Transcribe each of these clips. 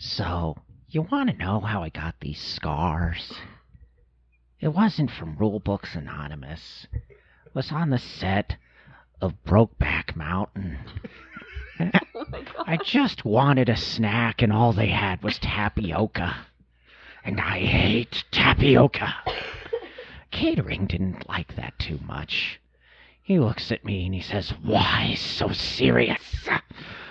So, you want to know how I got these scars? It wasn't from Rulebooks Anonymous. It was on the set of Brokeback Mountain. Oh my God. I just wanted a snack and all they had was tapioca. And I hate tapioca. Catering didn't like that too much. He looks at me and he says, "Why so serious?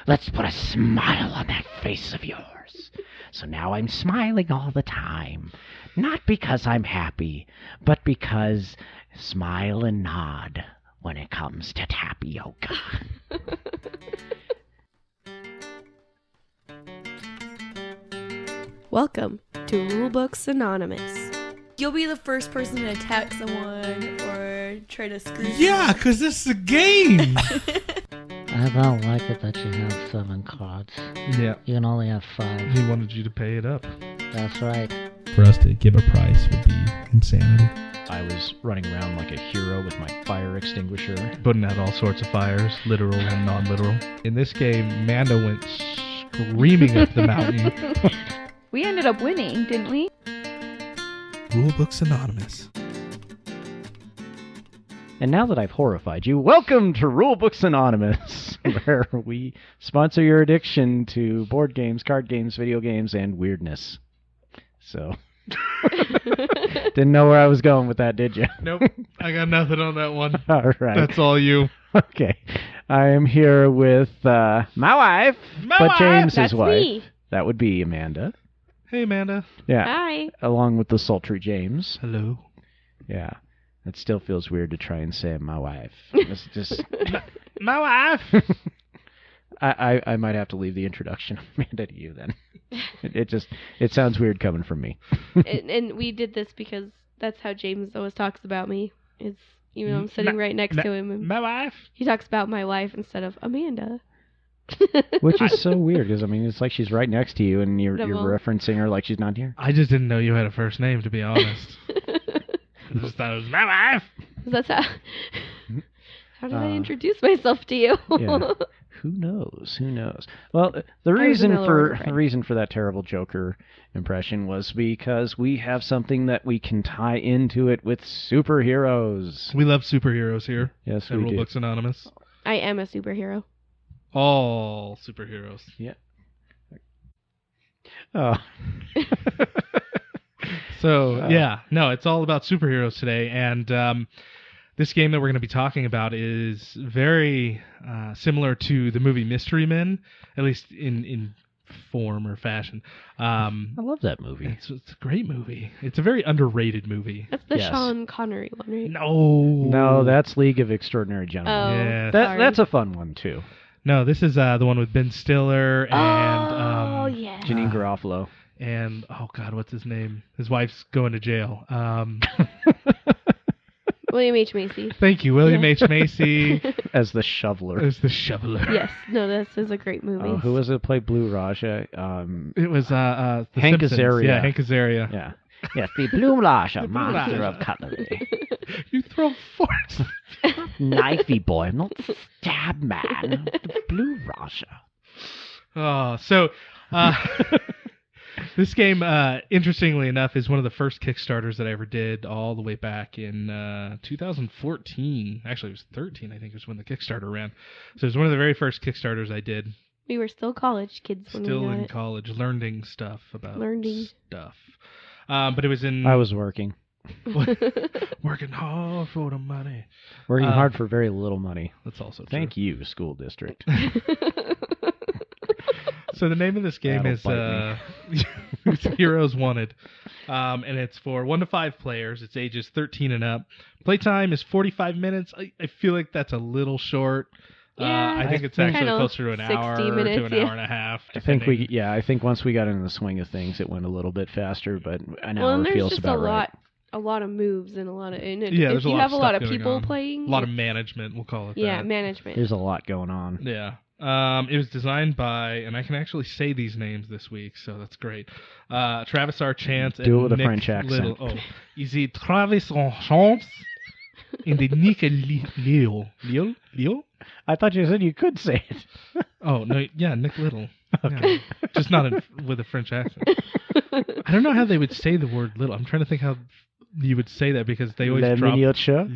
Let's put a smile on that face of yours." So now I'm smiling all the time. Not because I'm happy, but because smile and nod when it comes to tapioca. Welcome to Rulebooks Anonymous. You'll be the first person to attack someone or try to squeeze. Yeah, because this is a game. I don't like it that you have 7 cards. Yeah. You can only have 5. He wanted you to pay it up. That's right. For us to give a price would be insanity. I was running around like a hero with my fire extinguisher. Putting out all sorts of fires, literal and non-literal. In this game, Manda went screaming up the mountain. We ended up winning, didn't we? Rulebooks Anonymous. And now that I've horrified you, welcome to Rulebooks Anonymous, where we sponsor your addiction to board games, card games, video games, and weirdness. So, didn't know where I was going with that, did you? Nope, I got nothing on that one. All right. That's all you. Okay. I am here with my wife, James's That's wife. me. That would be Amanda. Hey, Amanda. Yeah. Hi. Along with the sultry James. Hello. Yeah. It still feels weird to try and say my wife. It's just My wife. I might have to leave the introduction of Amanda to you then. It sounds weird coming from me. and we did this because that's how James always talks about me. Is even though I'm sitting right next to him, and My wife. he talks about my wife instead of Amanda. Which is so weird because, I mean, it's like she's right next to you and you're referencing her like she's not here. I just didn't know you had a first name, to be honest. I just thought it was my wife. That's how. How did I introduce myself to you? Yeah. Who knows? Who knows? Well, the reason for that terrible Joker impression was because we have something that we can tie into it with superheroes. We love superheroes here. Yes, at we do. Rulebooks Anonymous. I am a superhero. All superheroes. Yeah. Oh. So, it's all about superheroes today, and this game that we're going to be talking about is very similar to the movie Mystery Men, at least in form or fashion. I love that movie. It's a great movie. It's a very underrated movie. That's the Yes. Sean Connery one, right? No, that's League of Extraordinary Gentlemen. Oh, Yes. That's a fun one, too. No, this is the one with Ben Stiller and yeah. Janine Garofalo. And, oh God, what's his name? His wife's going to jail. William H. Macy. Thank you, William H. Macy As the shoveler. as the shoveler. Yes. No, this is a great movie. Oh, who was it that played Blue Raja? It was the Hank Simpsons. Azaria. Yeah, Hank Azaria. Yeah. Yes, the Blue Raja, Blue master Raja. of cutlery. You throw forks. Knifey boy, I'm not the stab man. The Blue Raja. Oh, so this game, interestingly enough, is one of the first Kickstarters that I ever did, all the way back in 2014. Actually, it was 13, I think, was when the Kickstarter ran. So it was one of the very first Kickstarters I did. We were still college kids when Still we got in it. college, learning stuff about Learning. stuff. But it was in... I was working. Working hard for the money. Working hard for very little money. That's also true. Thank you, school district. So the name of this game That'll is Heroes Wanted, and it's for 1 to 5 players. It's ages 13 and up. Playtime is 45 minutes. I feel like that's a little short. Yeah, I think it's kind actually of closer to an 60 hour minutes, to an hour and a half. I think depending. I think once we got into the swing of things, it went a little bit faster, but an Well, hour and there's feels just about right. a lot of moves and a lot of... And Yeah, if there's a you lot have of a lot stuff of going people on. playing... A lot of management, we'll call it Yeah, that. management. There's a lot going on. Yeah. It was designed by, and I can actually say these names this week, so that's great. Travis R. Chance and Do it with a Nick French accent. Little. Is it Travis R. Chance and the Nick Leo? I thought you said you could say it. Oh, no, yeah, Nick Little. Yeah, just not with a French accent. I don't know how they would say the word little. I'm trying to think how you would say that because they always Le drop miniature?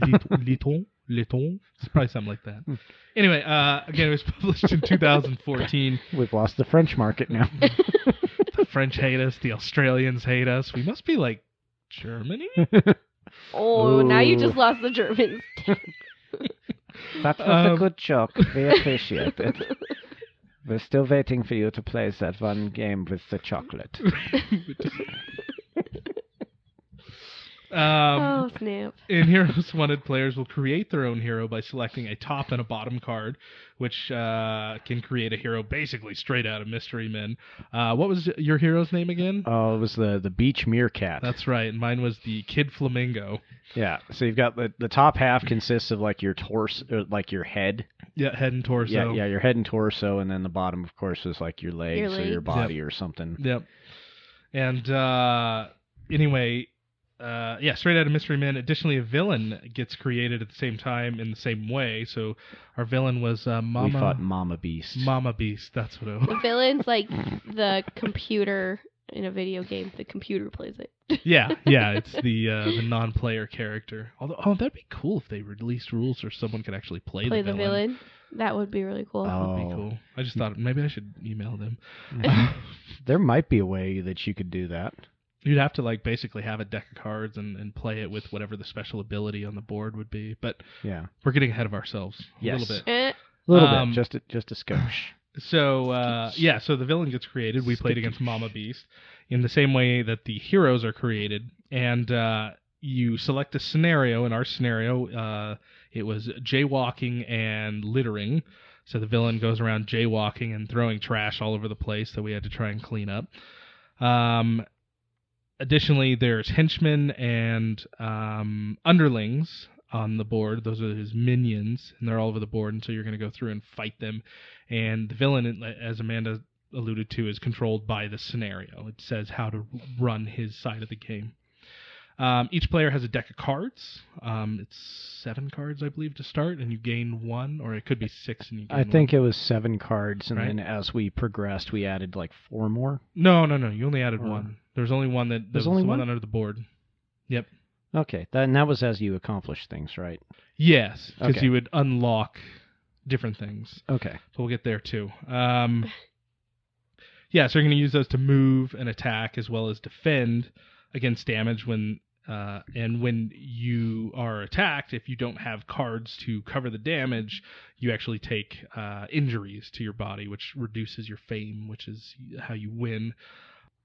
Liton. It's probably something like that. Anyway, again, it was published in 2014. We've lost the French market now. The French hate us. The Australians hate us. We must be like Germany? Oh, now you Ooh. just lost the Germans. That was a good joke. We appreciate it. We're still waiting for you to play that one game with the chocolate. Oh, snap. In Heroes Wanted, players will create their own hero by selecting a top and a bottom card, which can create a hero basically straight out of Mystery Men. What was your hero's name again? Oh, it was the beach meerkat. That's right, and mine was the Kid Flamingo. Yeah, so you've got the top half consists of like your torso, like your head. Yeah, head and torso. Yeah, your head and torso, and then the bottom, of course, is like your legs or your body Yep. or something. Yep. And anyway, straight out of Mystery Men. Additionally, a villain gets created at the same time in the same way. So our villain was We fought Mama Beast. Mama Beast. That's what it was. The villain's like the computer in a video game. The computer plays it. Yeah, it's the non-player character. Although, that'd be cool if they released rules or someone could actually play the villain. That would be really cool. That would be cool. I just thought maybe I should email them. There might be a way that you could do that. You'd have to like basically have a deck of cards and play it with whatever the special ability on the board would be. But Yeah. we're getting ahead of ourselves a Yes. little bit. Eh, A little bit, just a skosh. So so the villain gets created. We played against Mama Beast in the same way that the heroes are created, and you select a scenario. In our scenario, it was jaywalking and littering. So the villain goes around jaywalking and throwing trash all over the place that we had to try and clean up. Additionally, there's henchmen and underlings on the board. Those are his minions, and they're all over the board, and so you're going to go through and fight them. And the villain, as Amanda alluded to, is controlled by the scenario. It says how to run his side of the game. Each player has a deck of cards. It's 7 cards, I believe, to start, and you gain 1, or it could be 6 and you gain 1. I think it was 7 cards, and Right. then as we progressed, we added like 4 more. No. You only added 1. There's only one that There's was only the one one? under the board. Yep. Okay, and that was as you accomplished things, right? Yes, because Okay. you would unlock different things. Okay. But we'll get there too. So you're going to use those to move and attack as well as defend against damage when you are attacked. If you don't have cards to cover the damage, you actually take injuries to your body, which reduces your fame, which is how you win.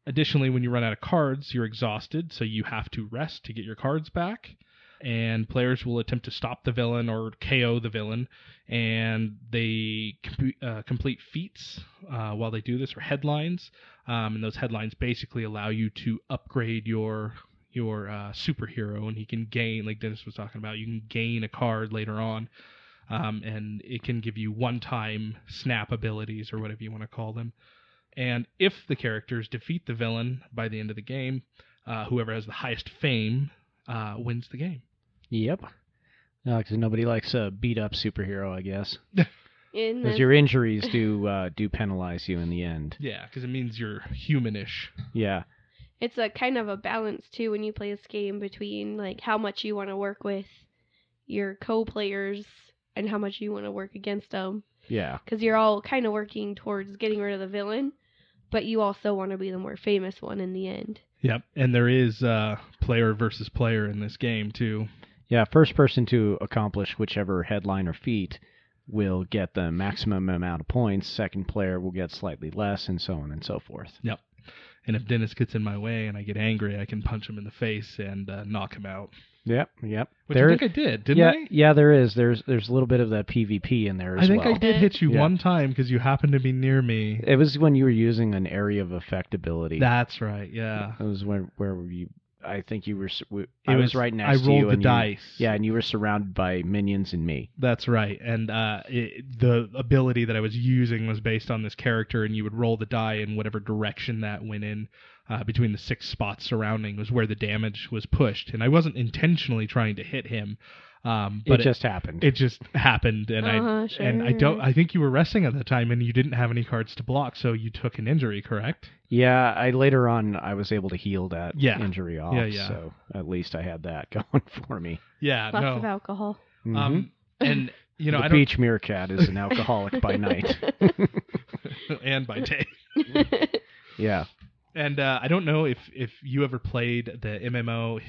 Additionally, when you run out of cards, you're exhausted, so you have to rest to get your cards back. And players will attempt to stop the villain or KO the villain, and they complete feats while they do this, or headlines. And those headlines basically allow you to upgrade your superhero, and he can gain, like Dennis was talking about, you can gain a card later on, and it can give you one-time snap abilities, or whatever you want to call them. And if the characters defeat the villain by the end of the game, whoever has the highest fame wins the game. Yep. No, because nobody likes a beat-up superhero, I guess. in Because this, your injuries do penalize you in the end. Yeah, because it means you're humanish. Yeah. it's a kind of a balance too when you play this game between like how much you want to work with your co-players and how much you want to work against them. Yeah. Because you're all kind of working towards getting rid of the villain, but you also want to be the more famous one in the end. Yep, and there is player versus player in this game too. Yeah, first person to accomplish whichever headline or feat will get the maximum amount of points. Second player will get slightly less, and so on and so forth. Yep. And if Dennis gets in my way and I get angry, I can punch him in the face and knock him out. Yep. Which I think I did, didn't I? Yeah, there is. There's a little bit of that PvP in there as I think well. I did hit you Yeah. one time because you happened to be near me. It was when you were using an area of effect ability. That's right, yeah. It was where you. I think you were. It I was right next I to you. rolled the and dice. Yeah, and you were surrounded by minions and me. That's right. And the ability that I was using was based on this character, and you would roll the die in whatever direction that went in. Between the 6 spots surrounding was where the damage was pushed. And I wasn't intentionally trying to hit him. But it just happened. It just happened, and I think you were resting at the time, and you didn't have any cards to block, so you took an injury, correct? Yeah, later on I was able to heal that Yeah. injury off, Yeah. so at least I had that going for me. Yeah, Lots no. of alcohol. Mhm. And you know, the I don't beach meerkat is an alcoholic by night. and by day. Yeah. And I don't know if you ever played the MMO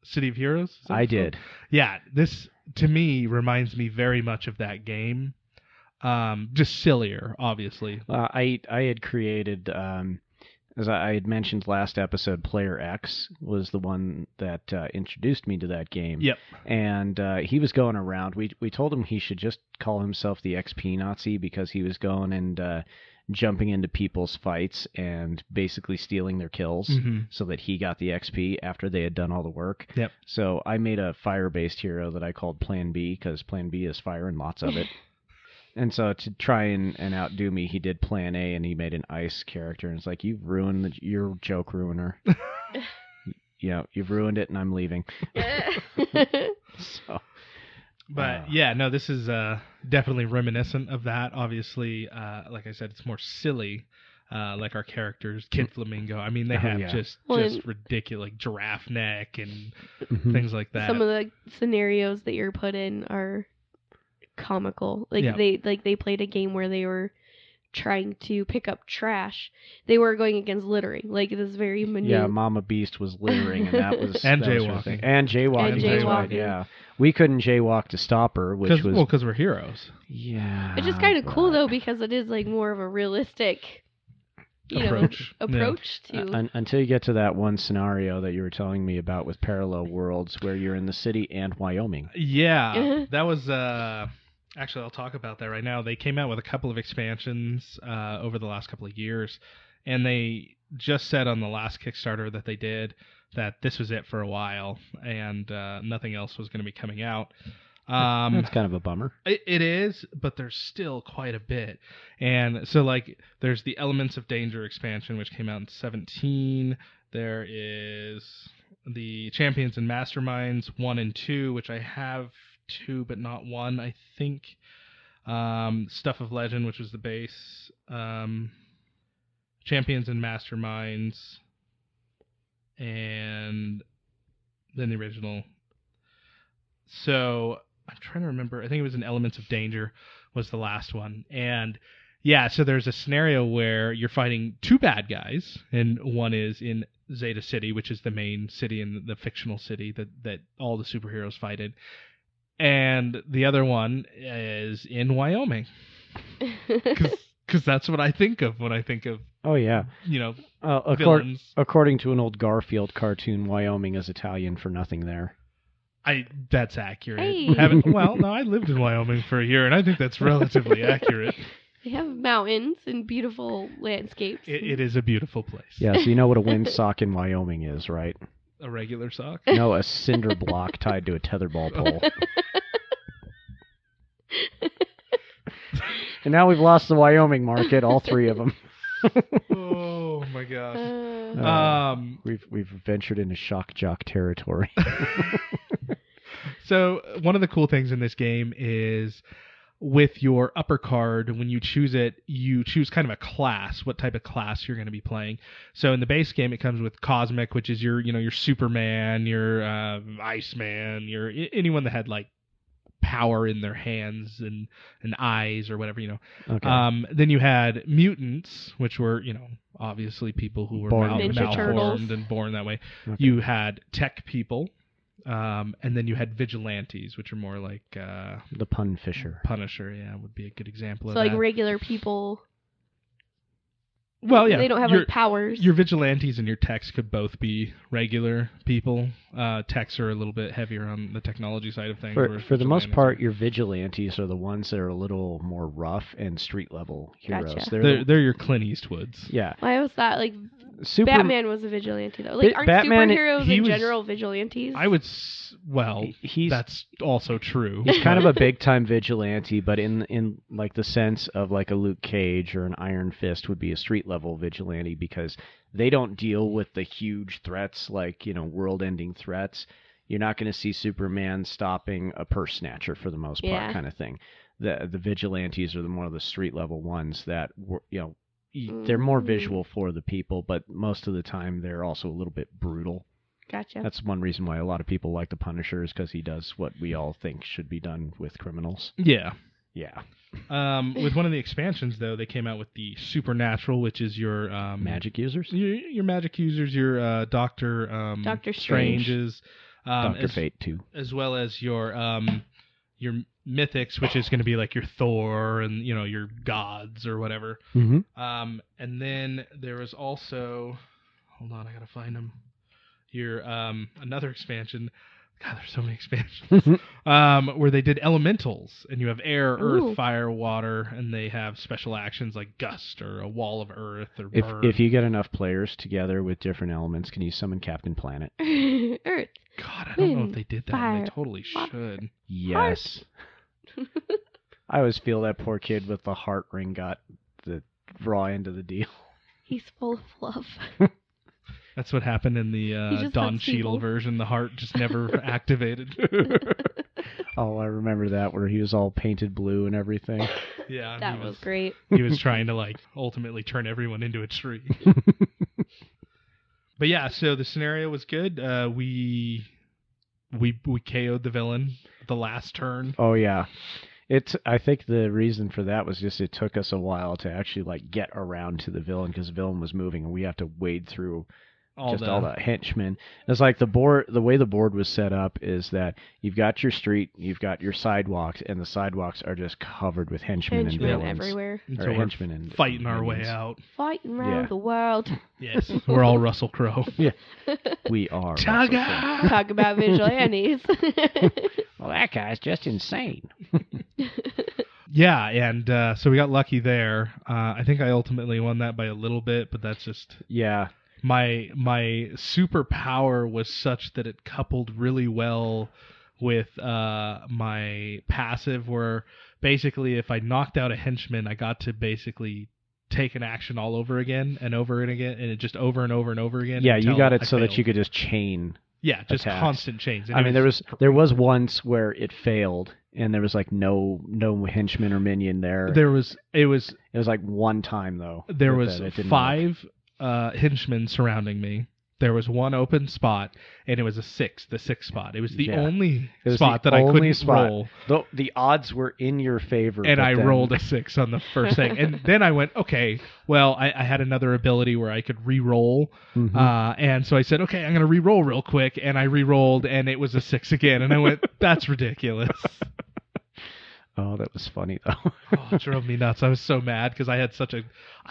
City of Heroes. Is that I what it's called? did. Yeah, this to me reminds me very much of that game. Just sillier, obviously. I had created, as I had mentioned last episode, Player X was the one that introduced me to that game. Yep. And he was going around. We told him he should just call himself the XP Nazi because he was going and jumping into people's fights and basically stealing their kills so that he got the XP after they had done all the work. Yep. So I made a fire-based hero that I called Plan B because Plan B is fire and lots of it. And so to try and outdo me, he did Plan A, and he made an ice character. And it's like, you've ruined you're a joke ruiner. You've ruined it, and I'm leaving. So, But yeah, no, this is definitely reminiscent of that. Obviously, like I said, it's more silly. Like our characters, Kid Flamingo. I mean, they have just ridiculous like giraffe neck and things like that. Some of the scenarios that you're put in are comical. Like they played a game where they were trying to pick up trash. They were going against littering. Like this very minute. Yeah, Mama Beast was littering, and that was and that jaywalking. Was her thing. And jaywalking. And That's right, jaywalking. yeah. We couldn't jaywalk to stop her, which was because we're heroes. Yeah. Which is kind of cool though, because it is like more of a realistic approach to until you get to that one scenario that you were telling me about with Parallel Worlds, where you're in the city and Wyoming. Yeah, that was. Actually, I'll talk about that right now. They came out with a couple of expansions over the last couple of years, and they just said on the last Kickstarter that they did that this was it for a while, and nothing else was going to be coming out. That's kind of a bummer. It is, but there's still quite a bit. And so, like, there's the Elements of Danger expansion, which came out in 2017. There is the Champions and Masterminds 1 and 2, which I have 2 but not 1, I think. Stuff of Legend, which was the base. Champions and Masterminds, and then the original. So I'm trying to remember. I think it was in Elements of Danger was the last one. And yeah, so there's a scenario where you're fighting 2 bad guys, and one is in Zeta City, which is the main city in the fictional city that all the superheroes fight in. And the other one is in Wyoming. Because that's what I think of when I think of, villains. According to an old Garfield cartoon, Wyoming is Italian for nothing there. That's accurate. Hey. I lived in Wyoming for a year, and I think that's relatively accurate. They have mountains and beautiful landscapes. It is a beautiful place. Yeah, so you know what a windsock in Wyoming is, right? A regular sock? No, a cinder block tied to a tetherball pole. And now we've lost the Wyoming market, all 3 of them. Oh my gosh. We've ventured into shock jock territory. So one of the cool things in this game is with your upper card, when you choose it, you choose kind of a class, what type of class you're going to be playing. So in the base game, it comes with Cosmic, which is your Superman, your Iceman, your anyone that had like power in their hands and eyes or whatever, Okay. Then you had Mutants, which were, obviously people who were malformed and born that way. Okay. You had Tech people. And then you had Vigilantes, which are more like the Punisher. Punisher, yeah, would be a good example of that. So like regular people. Well, yeah, they don't have like powers. Your Vigilantes and your Techs could both be regular people. Techs are a little bit heavier on the technology side of things. For the most part, your Vigilantes are the ones that are a little more rough and street level heroes. Gotcha. They're your Clint Eastwoods. Yeah. Why was that like? Batman was a vigilante though. Like, aren't superheroes in general vigilantes? I would. That's also true. He's kind of a big time vigilante, but in like the sense of like a Luke Cage or an Iron Fist would be a street level vigilante because they don't deal with the huge threats like world ending threats. You're not going to see Superman stopping a purse snatcher for the most part, kind of thing. The vigilantes are one of the street level ones that they're more visual for the people, but most of the time they're also a little bit brutal. Gotcha. That's one reason why a lot of people like the Punisher, is because he does what we all think should be done with criminals. Yeah. Yeah. With one of the expansions, though, they came out with the Supernatural, which is your magic users. Your magic users, your Doctor Stranges, Dr. Fate too, as well as your mythics, which is going to be like your Thor and your gods or whatever. Mm-hmm. And then there was also, hold on, I gotta find them. Your another expansion. God, there's so many expansions. Where they did elementals, and you have air, earth, fire, water, and they have special actions like gust or a wall of earth or burn. If you get enough players together with different elements, can you summon Captain Planet? Earth. God, I don't know if they did that. Fire, they totally should. Yes. I always feel that poor kid with the heart ring got the raw end of the deal. He's full of love. That's what happened in the Don Cheadle version. The heart just never activated. Oh, I remember that, where he was all painted blue and everything. Yeah. That was great. He was trying to ultimately turn everyone into a tree. But yeah, so the scenario was good. We KO'd the villain the last turn. Oh yeah. I think the reason for that was just it took us a while to actually get around to the villain, because the villain was moving and we have to wade through all the henchmen. It's like the way the board was set up is that you've got your street, you've got your sidewalks, and the sidewalks are just covered with henchmen and villains everywhere. Or henchmen and fighting our way out. Fighting around the world. Yes, we're all Russell Crowe. Yeah, we are. Talk about vigilantes. Well, that guy's just insane. Yeah, and so we got lucky there. I think I ultimately won that by a little bit, but that's just... Yeah. My superpower was such that it coupled really well with my passive, where basically if I knocked out a henchman, I got to basically take an action all over again and over and again, and it just over and over and over again. Yeah, you got it so that you could just chain. Yeah, just attacks. Constant chains. And I mean, there was once where it failed, and there was no henchman or minion there. It was one time though. There was 5 henchmen surrounding me. There was one open spot, and it was the sixth spot. It was the only spot that I couldn't roll. The odds were in your favor. And I rolled a 6 on the first thing. And then I went, okay, well, I had another ability where I could re-roll. Mm-hmm. And so I said, okay, I'm going to re-roll real quick. And I re-rolled, and it was a 6 again. And I went, that's ridiculous. Oh, that was funny, though. Oh, it drove me nuts. I was so mad because I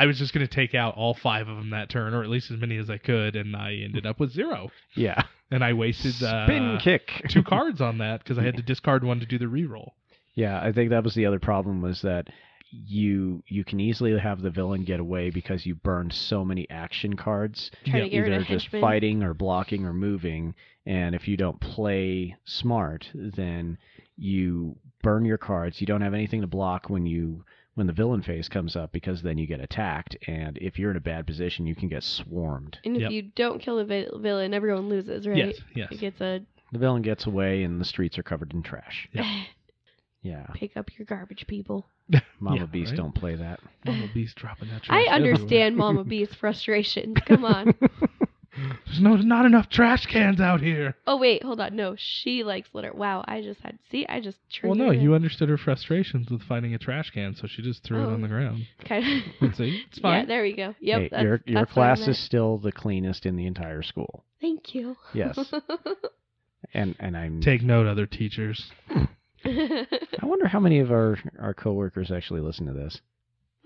was just going to take out all 5 of them that turn, or at least as many as I could, and I ended up with 0. Yeah. And I wasted spin kick 2 cards on that because I had to discard one to do the reroll. Yeah, I think that was the other problem, was that you can easily have the villain get away because you burned so many action cards, either just fighting or blocking or moving, and if you don't play smart, then you burn your cards. You don't have anything to block when the villain phase comes up, because then you get attacked, and if you're in a bad position, you can get swarmed. And if you don't kill the villain, everyone loses, right? Yes. The villain gets away, and the streets are covered in trash. Yep. Yeah. Pick up your garbage, people. Mama Beast, right? Don't play that. Mama Beast dropping that trash. I understand Mama Beast's frustrations. Come on. There's not enough trash cans out here. Oh, wait, hold on. No, she likes litter. Wow, I just Well, no, you understood her frustrations with finding a trash can, so she just threw it on the ground. Kind of. See? It's fine. Yeah, there we go. Yep. Hey, your class is still the cleanest in the entire school. Thank you. Yes. and I'm... Take note, other teachers. I wonder how many of our coworkers actually listen to this.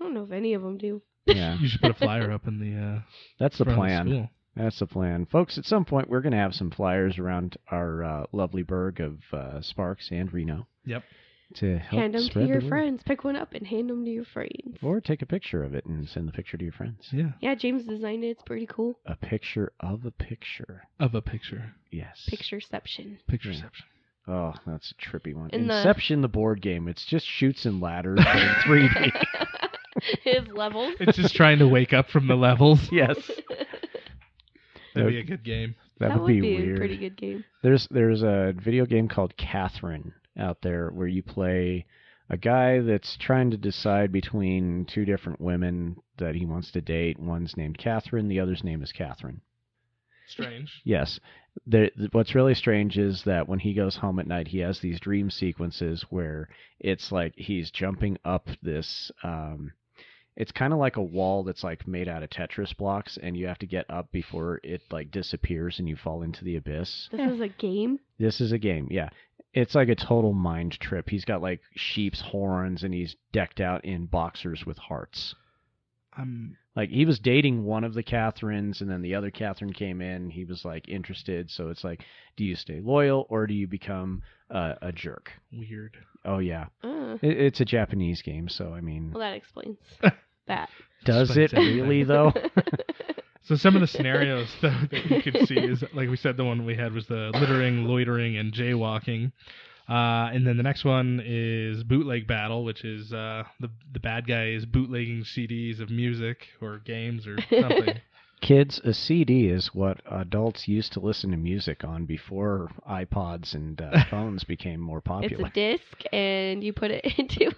I don't know if any of them do. Yeah. You should put a flyer up in the That's the plan. That's the plan. Folks, at some point we're going to have some flyers around our lovely burg of Sparks and Reno. Yep. To help hand them spread to your the word. friends. Pick one up and hand them to your friends. Or take a picture of it and send the picture to your friends. Yeah. Yeah, James designed it. It's pretty cool. A picture of a picture. Of a picture. Yes. Pictureception. Pictureception. Oh, that's a trippy one. In Inception, the board game. It's just shoots and ladders but in 3D. His levels. It's just trying to wake up from the levels. Yes. That'd be a good game. That would be a weird. pretty good game. There's a video game called Catherine out there where you play a guy that's trying to decide between two different women that he wants to date. One's named Catherine, the other's name is Catherine. Strange. Yes. What's really strange is that when he goes home at night, he has these dream sequences where it's like he's jumping up this... it's kind of like a wall that's like made out of Tetris blocks, and you have to get up before it like disappears and you fall into the abyss. This is a game? This is a game, yeah. It's like a total mind trip. He's got like sheep's horns, and he's decked out in boxers with hearts. Like he was dating one of the Catherines, and then the other Catherine came in. He was like interested, so it's like, do you stay loyal or do you become a jerk? Weird. Oh yeah, it's a Japanese game, so I mean. Well, that explains that. Does it really though? So some of the scenarios though that you could see is, like we said, the one we had was the littering, loitering, and jaywalking. And then the next one is bootleg battle, which is the bad guy is bootlegging CDs of music or games or something. Kids, a CD is what adults used to listen to music on before iPods and phones became more popular. It's a disc, and you put it into...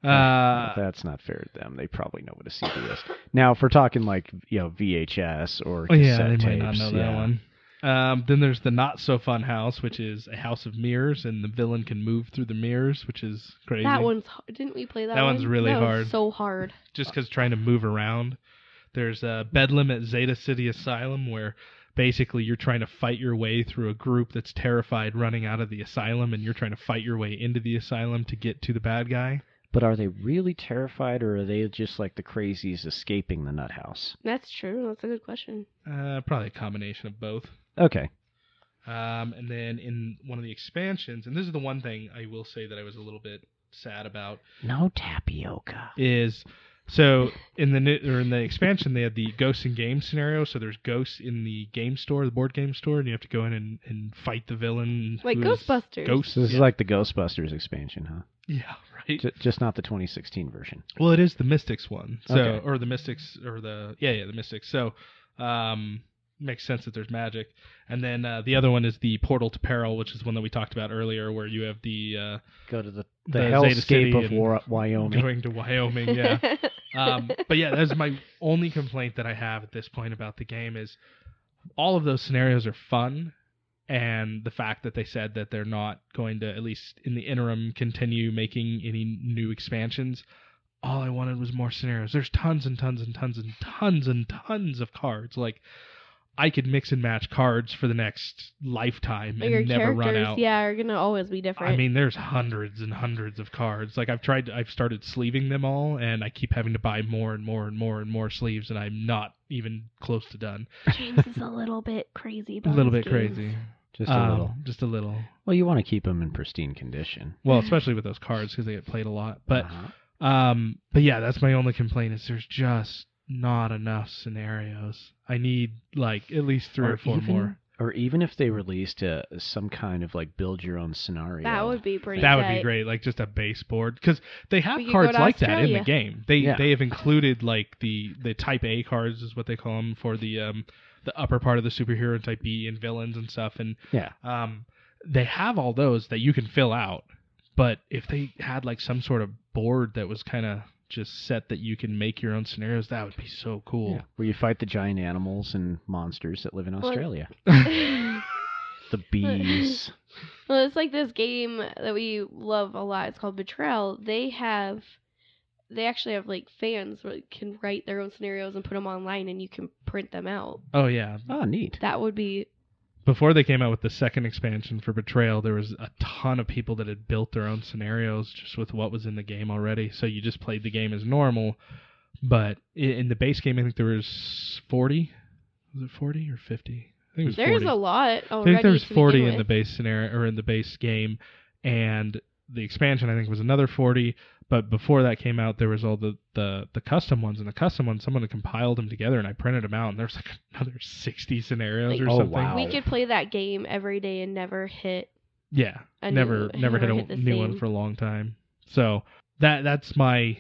That's not fair to them. They probably know what a CD is. Now, if we're talking like VHS or cassette tapes, might not know that one. Then there's the not so fun house, which is a house of mirrors, and the villain can move through the mirrors, which is crazy. That one's... Didn't we play that one? That one's really hard. Was so hard. Just because trying to move around. There's Bedlam at Zeta City Asylum, where basically you're trying to fight your way through a group that's terrified running out of the asylum, and you're trying to fight your way into the asylum to get to the bad guy. But are they really terrified, or are they just like the crazies escaping the nut house? That's true. That's a good question. Probably a combination of both. Okay. And then in one of the expansions, and this is the one thing I will say that I was a little bit sad about. No tapioca. Is... So in the expansion, they had the ghosts in game scenario. So there's ghosts in the game store, the board game store, and you have to go in and fight the villain. Like Ghostbusters. Ghosts. So this is like the Ghostbusters expansion, huh? Yeah, right. Just not the 2016 version. Well, it is the Mystics one. So okay. Or the Mystics, or the Mystics. So makes sense that there's magic. And then the other one is the Portal to Peril, which is one that we talked about earlier, where you have the go to the hellscape of Wyoming. Going to Wyoming, yeah. But yeah, that's my only complaint that I have at this point about the game is all of those scenarios are fun, and the fact that they said that they're not going to, at least in the interim, continue making any new expansions. All I wanted was more scenarios. There's tons and tons and tons and tons and tons of cards. Like, I could mix and match cards for the next lifetime and your never run out. Yeah, are gonna always be different. I mean, there's hundreds and hundreds of cards. Like I've started sleeving them all, and I keep having to buy more and more and more and more sleeves, and I'm not even close to done. James is a little bit crazy about a little his bit games. crazy. Just a little. Just a little. Well, you want to keep them in pristine condition. Well, especially with those cards because they get played a lot. But but yeah, that's my only complaint is there's just not enough scenarios. I need like at least 3 or 4 more. Or even if they released some kind of like build your own scenario. That would be pretty. That tight. would be great, like just a base board, because they have cards like that in the game. They have included like the Type A cards is what they call them for the upper part of the superhero, and Type B and villains and stuff, and they have all those that you can fill out. But if they had like some sort of board that was kind of just set that you can make your own scenarios, that would be so cool. Yeah. Where you fight the giant animals and monsters that live in Australia. The bees. Well, it's like this game that we love a lot. It's called Betrayal. They actually have like fans who can write their own scenarios and put them online, and you can print them out. Oh yeah. Oh, neat. That would be. Before they came out with the second expansion for Betrayal, there was a ton of people that had built their own scenarios just with what was in the game already. So you just played the game as normal. But in the base game, I think there was 40. Was it 40 or 50? I think it was 40. There's a lot already. I think there was 40 in the base scenario or in the base game, and the expansion I think was another 40. But before that came out, there was all the custom ones, and the custom ones, someone had compiled them together, and I printed them out, and there's like another 60 scenarios or something. Wow. We could play that game every day and never hit. Yeah, never hit a new one for a long time. So that's my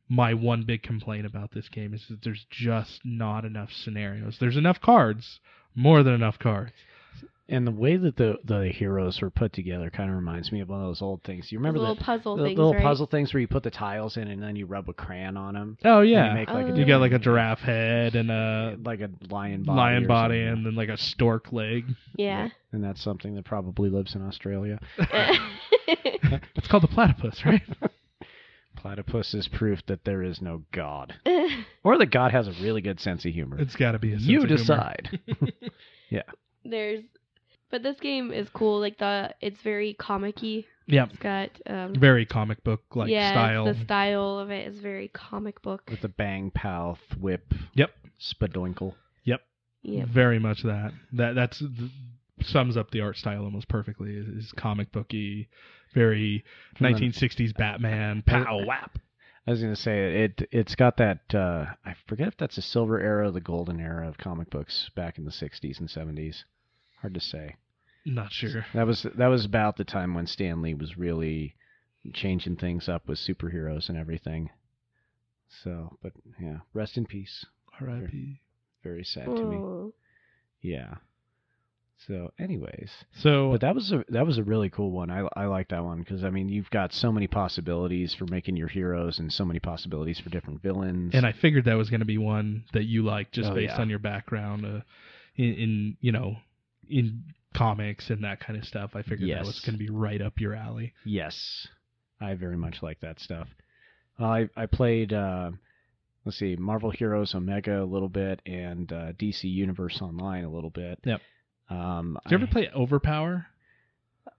one big complaint about this game is that there's just not enough scenarios. There's enough cards, More than enough cards. And the way that the heroes were put together kind of reminds me of one of those old things. You remember Those the little puzzle the things, little right? puzzle things where you put the tiles in and then you rub a crayon on them? Oh And yeah. you make like You got like a giraffe head and a like a lion lion body or and then like a stork leg. Yeah. and that's something that probably lives in Australia. It's called the platypus, right? Platypus is proof that there is no God, or that God has a really good sense of humor. It's got to be a sense You of humor. decide. But this game is cool. Like it's very comic-y. Yeah. It's got Very comic book like style. The style of it is very comic book. With the bang, pow, whip. Yep. Spadoinkle. Yep. Yep. Very much that. That's sums up the art style almost perfectly. Is comic booky, very 1960s Batman. Pow whap. I was gonna say it's got that. I forget if that's the silver era or the golden era of comic books back in the 60s and 70s. Hard to say. Not sure. That was about the time when Stan Lee was really changing things up with superheroes and everything. So, but yeah, rest in peace. R.I.P. Very sad to me. Yeah. So, anyways, but that was a really cool one. I like that one because I mean you've got so many possibilities for making your heroes and so many possibilities for different villains. And I figured that was going to be one that you liked just based on your background in comics and that kind of stuff. I figured that was going to be right up your alley. Yes, I very much like that stuff. I played let's see, Marvel Heroes Omega a little bit and DC Universe Online a little bit. Yep. Did you ever play Overpower?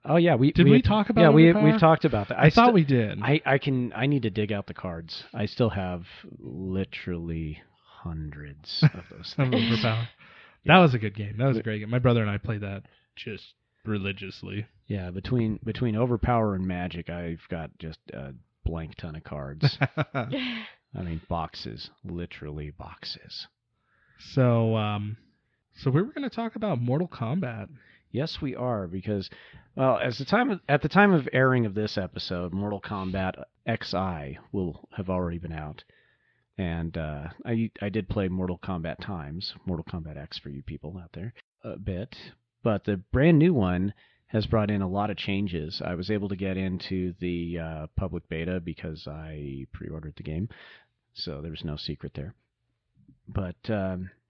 Oh yeah, we talk about? Yeah, we've talked about that. I thought we did. I need to dig out the cards. I still have literally hundreds of those things. Overpower. That was a good game. That was a great game. My brother and I played that just religiously. Yeah, between Overpower and Magic, I've got just a blank ton of cards. I mean, boxes, literally boxes. So we were going to talk about Mortal Kombat. Yes, we are, because, well, at the time of airing of this episode, Mortal Kombat XI will have already been out, and I did play Mortal Kombat Times, Mortal Kombat X for you people out there, a bit, but the brand new one has brought in a lot of changes. I was able to get into the public beta because I pre-ordered the game, so there was no secret there, but.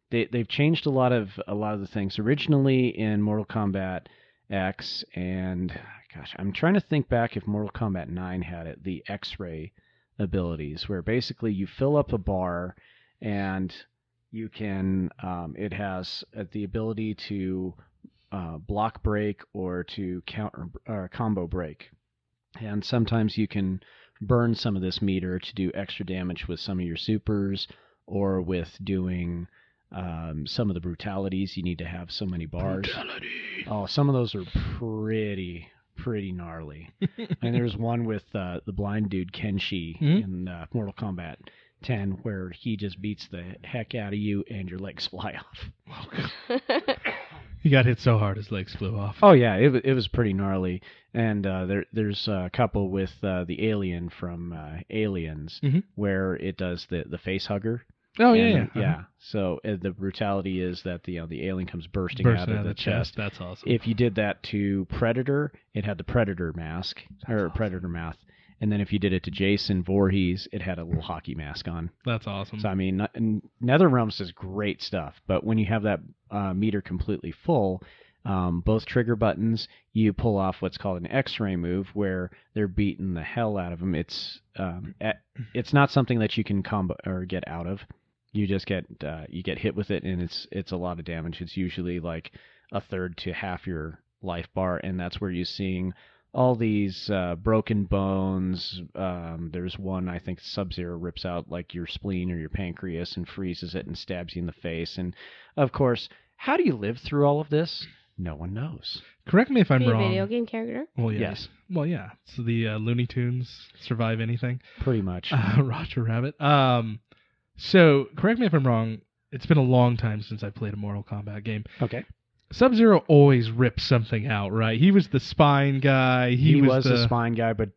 They've changed a lot of the things. Originally in Mortal Kombat X, and gosh, I'm trying to think back if Mortal Kombat 9 had it, the X-ray abilities, where basically you fill up a bar, and you can it has the ability to block break or to counter or combo break, and sometimes you can burn some of this meter to do extra damage with some of your supers or with doing. Some of the brutalities, you need to have so many bars. Brutality. Oh, some of those are pretty gnarly. And there's one with the blind dude Kenshi in Mortal Kombat 10 where he just beats the heck out of you and your legs fly off. He got hit so hard his legs flew off. Oh yeah, it was pretty gnarly. And there's a couple with the alien from Aliens where it does the face hugger. Oh yeah. So the brutality is that the alien comes bursting out of the chest. That's awesome. If you did that to Predator, it had the Predator mask Predator mouth, and then if you did it to Jason Voorhees, it had a little hockey mask on. That's awesome. So I mean, NetherRealms does great stuff, but when you have that meter completely full, both trigger buttons, you pull off what's called an X-ray move, where they're beating the hell out of them. It's not something that you can combo or get out of. You just get hit with it, and it's a lot of damage. It's usually like a third to half your life bar, and that's where you're seeing all these broken bones. There's one, I think Sub-Zero rips out like your spleen or your pancreas and freezes it and stabs you in the face. And of course, how do you live through all of this? No one knows. Correct me if I'm wrong. A video game character? Well, yes. Well, yeah. So the Looney Tunes survive anything. Pretty much. Roger Rabbit. So correct me if I'm wrong. It's been a long time since I played a Mortal Kombat game. Okay. Sub-Zero always rips something out, right? He was the spine guy. He was the spine guy, but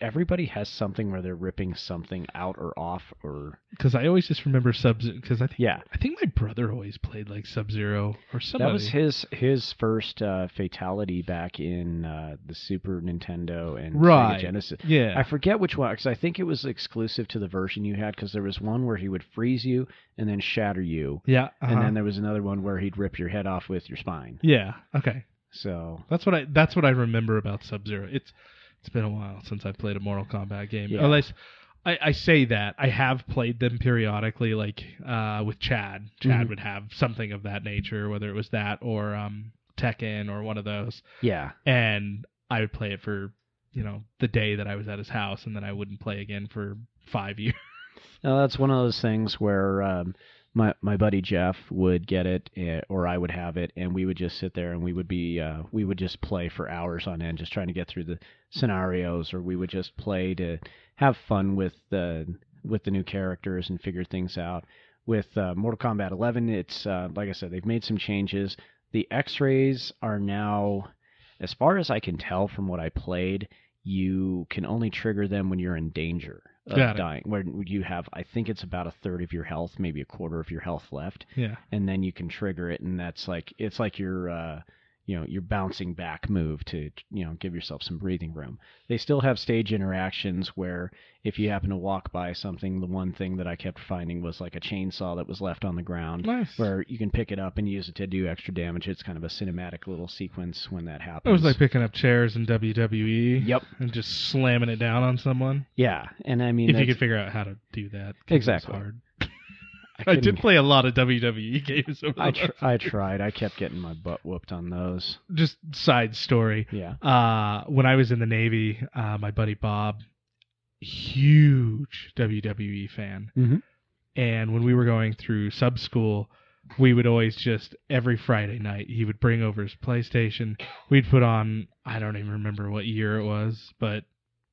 everybody has something where they're ripping something out or off, or because I always just remember Sub-Zero. Because I think my brother always played like Sub-Zero or somebody. That was his first fatality back in the Super Nintendo and Sega Genesis. Yeah, I forget which one, because I think it was exclusive to the version you had. Because there was one where he would freeze you and then shatter you. Yeah, and then there was another one where he'd rip your head off with your spine. Yeah. Okay. So that's what I remember about Sub-Zero. It's been a while since I played a Mortal Kombat game. Yeah. Unless I say that I have played them periodically, like with Chad. Chad would have something of that nature, whether it was that or Tekken or one of those. Yeah. And I would play it for the day that I was at his house, and then I wouldn't play again for 5 years. No, that's one of those things where my buddy Jeff would get it, or I would have it, and we would just sit there and we would just play for hours on end, just trying to get through the scenarios, or we would just play to have fun with the new characters and figure things out. With Mortal Kombat 11, it's like I said, they've made some changes. The X-rays are now, as far as I can tell from what I played, you can only trigger them when you're in danger of dying, where you have, I think it's about a third of your health, maybe a quarter of your health left. Yeah. And then you can trigger it, and that's like, it's like your your bouncing back move to give yourself some breathing room. They still have stage interactions where if you happen to walk by something, the one thing that I kept finding was like a chainsaw that was left on the ground. Nice. Where you can pick it up and use it to do extra damage. It's kind of a cinematic little sequence when that happens. It was like picking up chairs in WWE. Yep. And just slamming it down on someone. Yeah, and I mean, if you could figure out how to do that. Exactly. It's hard. I did play a lot of WWE games. I tried. I kept getting my butt whooped on those. Just side story. Yeah. When I was in the Navy, my buddy Bob, huge WWE fan. Mm-hmm. And when we were going through sub school, we would always just, every Friday night, he would bring over his PlayStation. We'd put on, I don't even remember what year it was, but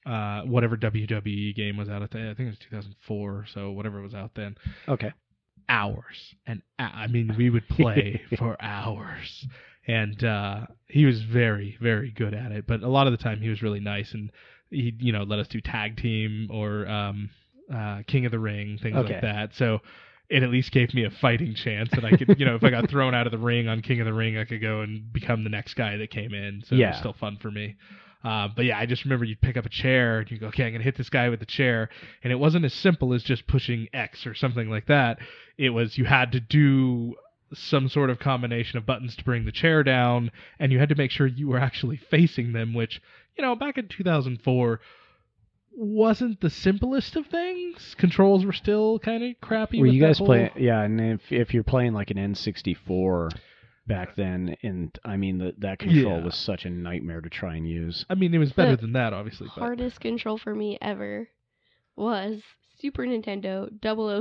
whatever WWE game was out at the, I think it was 2004, so whatever was out then. Okay. Hours. And I mean, we would play for hours. And he was very, very good at it. But a lot of the time he was really nice, and he let us do tag team or King of the Ring, things like that. So it at least gave me a fighting chance that I could, if I got thrown out of the ring on King of the Ring, I could go and become the next guy that came in. So it was still fun for me. But yeah, I just remember you'd pick up a chair and you go, okay, I'm going to hit this guy with the chair. And it wasn't as simple as just pushing X or something like that. It was, you had to do some sort of combination of buttons to bring the chair down, and you had to make sure you were actually facing them, which, back in 2004 wasn't the simplest of things. Controls were still kind of crappy. Were you guys playing? Yeah, and if you're playing like an N64 back then, and I mean that control was such a nightmare to try and use. I mean, it was better than that, obviously. Hardest control for me ever was Super Nintendo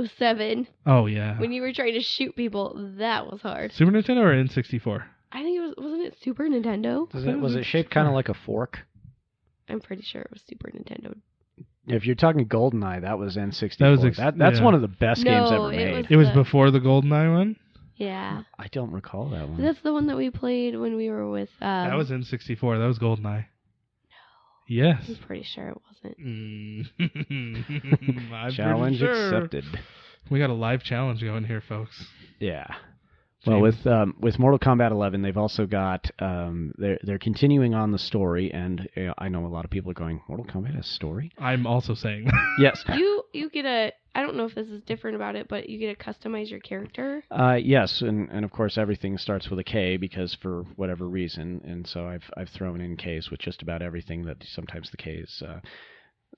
007. Oh yeah. When you were trying to shoot people, that was hard. Super Nintendo or N64? I think wasn't it Super Nintendo? Was it shaped kind of like a fork? I'm pretty sure it was Super Nintendo. If you're talking GoldenEye, that was N64. That's one of the best games ever made. It was before the GoldenEye one? Yeah. I don't recall that one. That's the one that we played when we were with... that was N64. That was GoldenEye. No. Yes. I'm pretty sure it wasn't. Challenge accepted. We got a live challenge going here, folks. Yeah. Well, with Mortal Kombat 11, they've also got they're continuing on the story, and I know a lot of people are going, Mortal Kombat has story? I'm also saying yes. You get I don't know if this is different about it, but you get to customize your character. Yes, and of course everything starts with a K because for whatever reason, and so I've thrown in Ks with just about everything. That sometimes the K is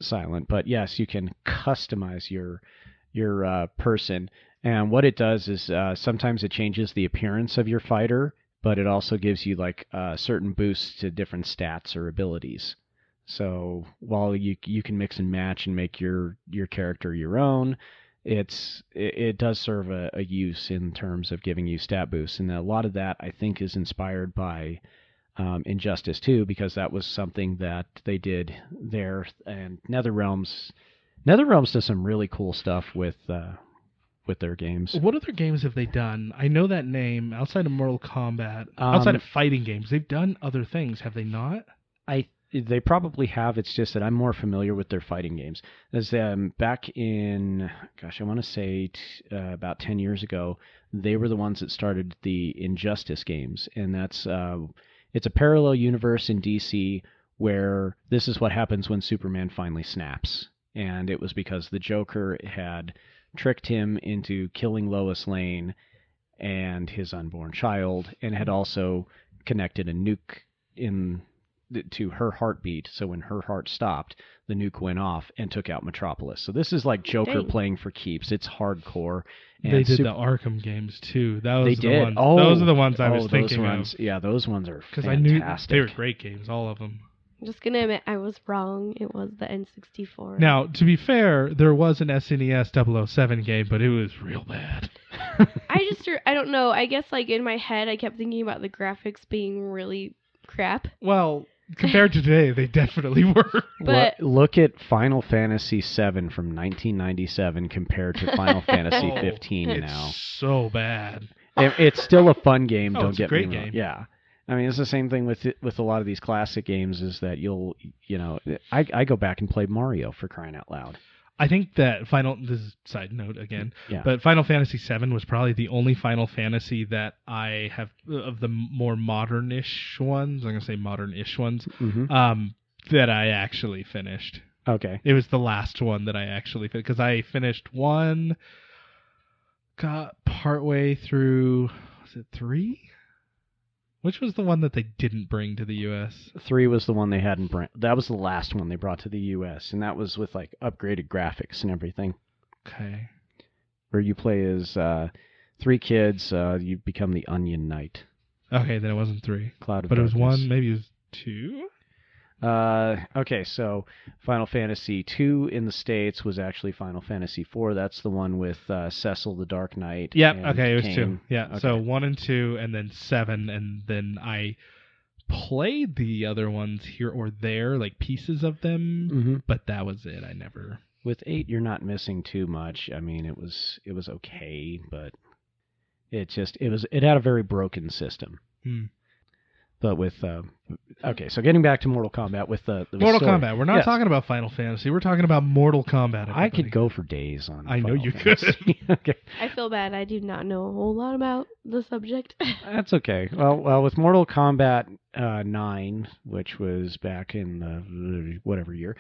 silent, but yes, you can customize your person. And what it does is sometimes it changes the appearance of your fighter, but it also gives you like certain boosts to different stats or abilities. So while you can mix and match and make your character your own, it does serve a use in terms of giving you stat boosts. And a lot of that I think is inspired by Injustice 2, because that was something that they did there. And NetherRealms does some really cool stuff with with their games. What other games have they done? I know that name outside of Mortal Kombat, outside of fighting games. They've done other things, have they not? They probably have. It's just that I'm more familiar with their fighting games. As back in, I want to say about 10 years ago, they were the ones that started the Injustice games, and that's it's a parallel universe in DC where this is what happens when Superman finally snaps, and it was because the Joker had tricked him into killing Lois Lane and his unborn child, and had also connected a nuke to her heartbeat, so when her heart stopped, the nuke went off and took out Metropolis. So this is like Joker playing for keeps. It's hardcore. And they did the Arkham games too. They did. Ones. Those are the ones I was thinking of. Yeah, those ones are fantastic. I knew they were great games, all of them. I'm just gonna admit I was wrong. It was the N64. Now, to be fair, there was an SNES 007 game, but it was real bad. I don't know. I guess like in my head, I kept thinking about the graphics being really crap. Well, compared to today, they definitely were. But look at Final Fantasy VII from 1997 compared to Final Fantasy 15 now. It's so bad. It's still a fun game. Don't get me wrong. It's a great game. Yeah. I mean, it's the same thing with a lot of these classic games. Is that I go back and play Mario, for crying out loud. I think that this is a side note again, but Final Fantasy VII was probably the only Final Fantasy that I have, of the more modern-ish ones, I'm going to say modern-ish ones, that I actually finished. Okay. It was the last one that I actually finished, because I finished one, got partway through, was it 3? Which was the one that they didn't bring to the U.S.? 3 was the one they hadn't that was the last one they brought to the U.S., and that was with like upgraded graphics and everything. Okay. Where you play as 3 kids, you become the Onion Knight. Okay, then it wasn't 3. Cloud of But Darkness. It was 1, maybe it was 2? Okay, so Final Fantasy 2 in the States was actually Final Fantasy 4. That's the one with Cecil the Dark Knight. Yep, okay, it was Cain. 2. Yeah, okay. So 1 and 2, and then 7, and then I played the other ones here or there, like pieces of them, but that was it. I never... With 8, you're not missing too much. I mean, it was okay, but it had a very broken system. But with okay, so getting back to Mortal Kombat with the Mortal story. Kombat. We're not talking about Final Fantasy. We're talking about Mortal Kombat. Everybody. I could go for days on. I know Final you Fantasy. could. Okay. I feel bad. I do not know a whole lot about the subject. That's okay. Well, with Mortal Kombat 9, which was back in the whatever year,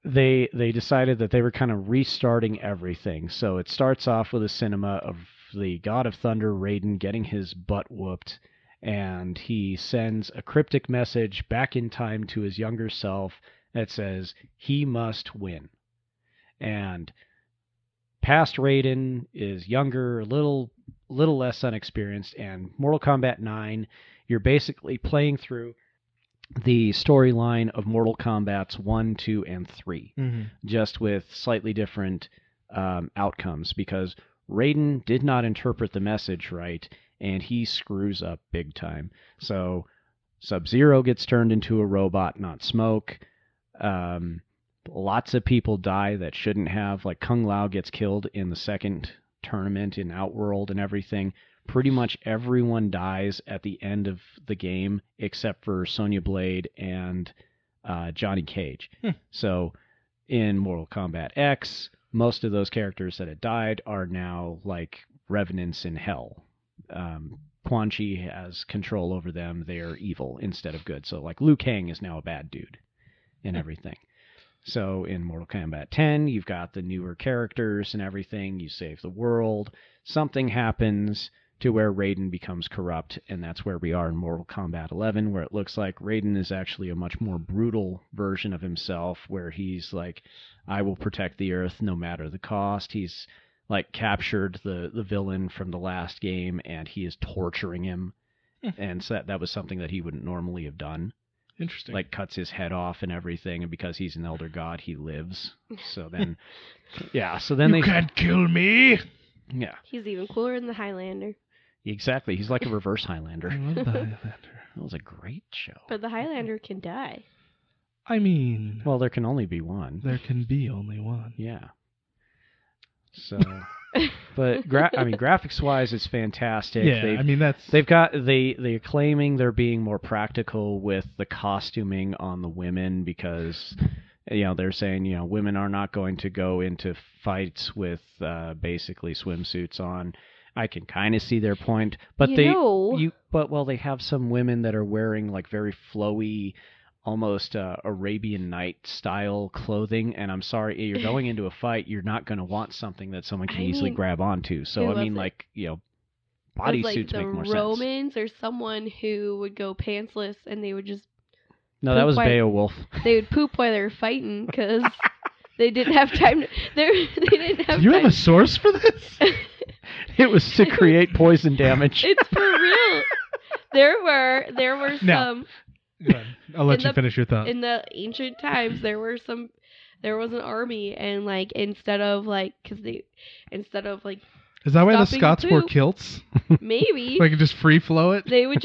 they decided that they were kind of restarting everything. So it starts off with a cinema of the God of Thunder, Raiden, getting his butt whooped. And he sends a cryptic message back in time to his younger self that says, he must win. And past Raiden is younger, a little less unexperienced, and Mortal Kombat 9, you're basically playing through the storyline of Mortal Kombat's 1, 2, and 3, just with slightly different outcomes, because Raiden did not interpret the message right, and he screws up big time. So Sub-Zero gets turned into a robot, not Smoke. Lots of people die that shouldn't have. Like Kung Lao gets killed in the second tournament in Outworld and everything. Pretty much everyone dies at the end of the game except for Sonya Blade and Johnny Cage. So in Mortal Kombat X, most of those characters that had died are now like revenants in hell. Quan Chi has control over them. They are evil instead of good. So like Liu Kang is now a bad dude and everything. So in Mortal Kombat 10, you've got the newer characters and everything. You save the world. Something happens to where Raiden becomes corrupt, and that's where we are in Mortal Kombat 11, where it looks like Raiden is actually a much more brutal version of himself, where he's like, I will protect the Earth no matter the cost. He's like captured the villain from the last game, and he is torturing him. And so that was something that he wouldn't normally have done. Interesting. Like cuts his head off and everything, and because he's an elder god, he lives. So then, so then you can't kill me. Yeah. He's even cooler than the Highlander. Exactly. He's like a reverse Highlander. I love the Highlander. That was a great show. But the Highlander can die. I mean... Well, there can only be one. There can be only one. Yeah. So, but graphics-wise, it's fantastic. Yeah, I mean they're claiming they're being more practical with the costuming on the women because they're saying women are not going to go into fights with basically swimsuits on. I can kind of see their point, but they have some women that are wearing like very flowy, almost Arabian Night style clothing, and I'm sorry, you're going into a fight, you're not going to want something that someone can easily grab onto. So bodysuits make more sense. The Romans or someone who would go pantsless and they would just that was Beowulf. They would poop while they were fighting because they didn't have time. They didn't have. Do you time. have a source for this? It was to create poison damage. It's for real. There were some. Go ahead. I'll let you finish your thought. In the ancient times, there was an army, and instead of is that why the Scots wore kilts? Maybe like just free flow it. They would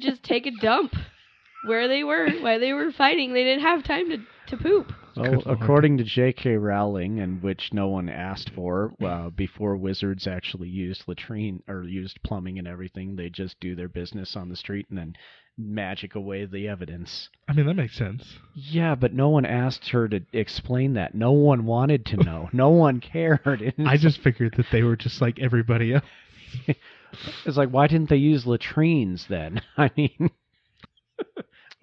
just take a dump where they were while they were fighting. They didn't have time to poop. Well, according to J.K. Rowling, and which no one asked for, before wizards actually used latrine or used plumbing and everything, they just do their business on the street and then magic away the evidence. I mean, that makes sense. Yeah, but no one asked her to explain that. No one wanted to know. No one cared. I just figured that they were just like everybody else. It's like, why didn't they use latrines then? I mean...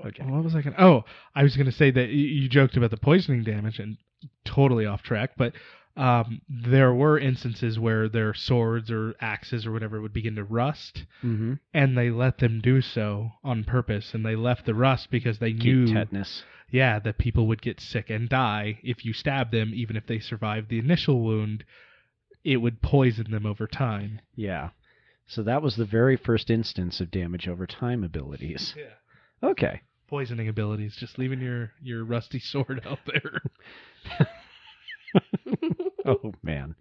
Okay. What was I going to... Oh, I was going to say that you joked about the poisoning damage and totally off track, but there were instances where their swords or axes or whatever would begin to rust, and they let them do so on purpose, and they left the rust because they knew... tetanus. Yeah, that people would get sick and die if you stabbed them, even if they survived the initial wound. It would poison them over time. Yeah. So that was the very first instance of damage over time abilities. Yeah. Okay. Poisoning abilities, just leaving your rusty sword out there. Oh, man.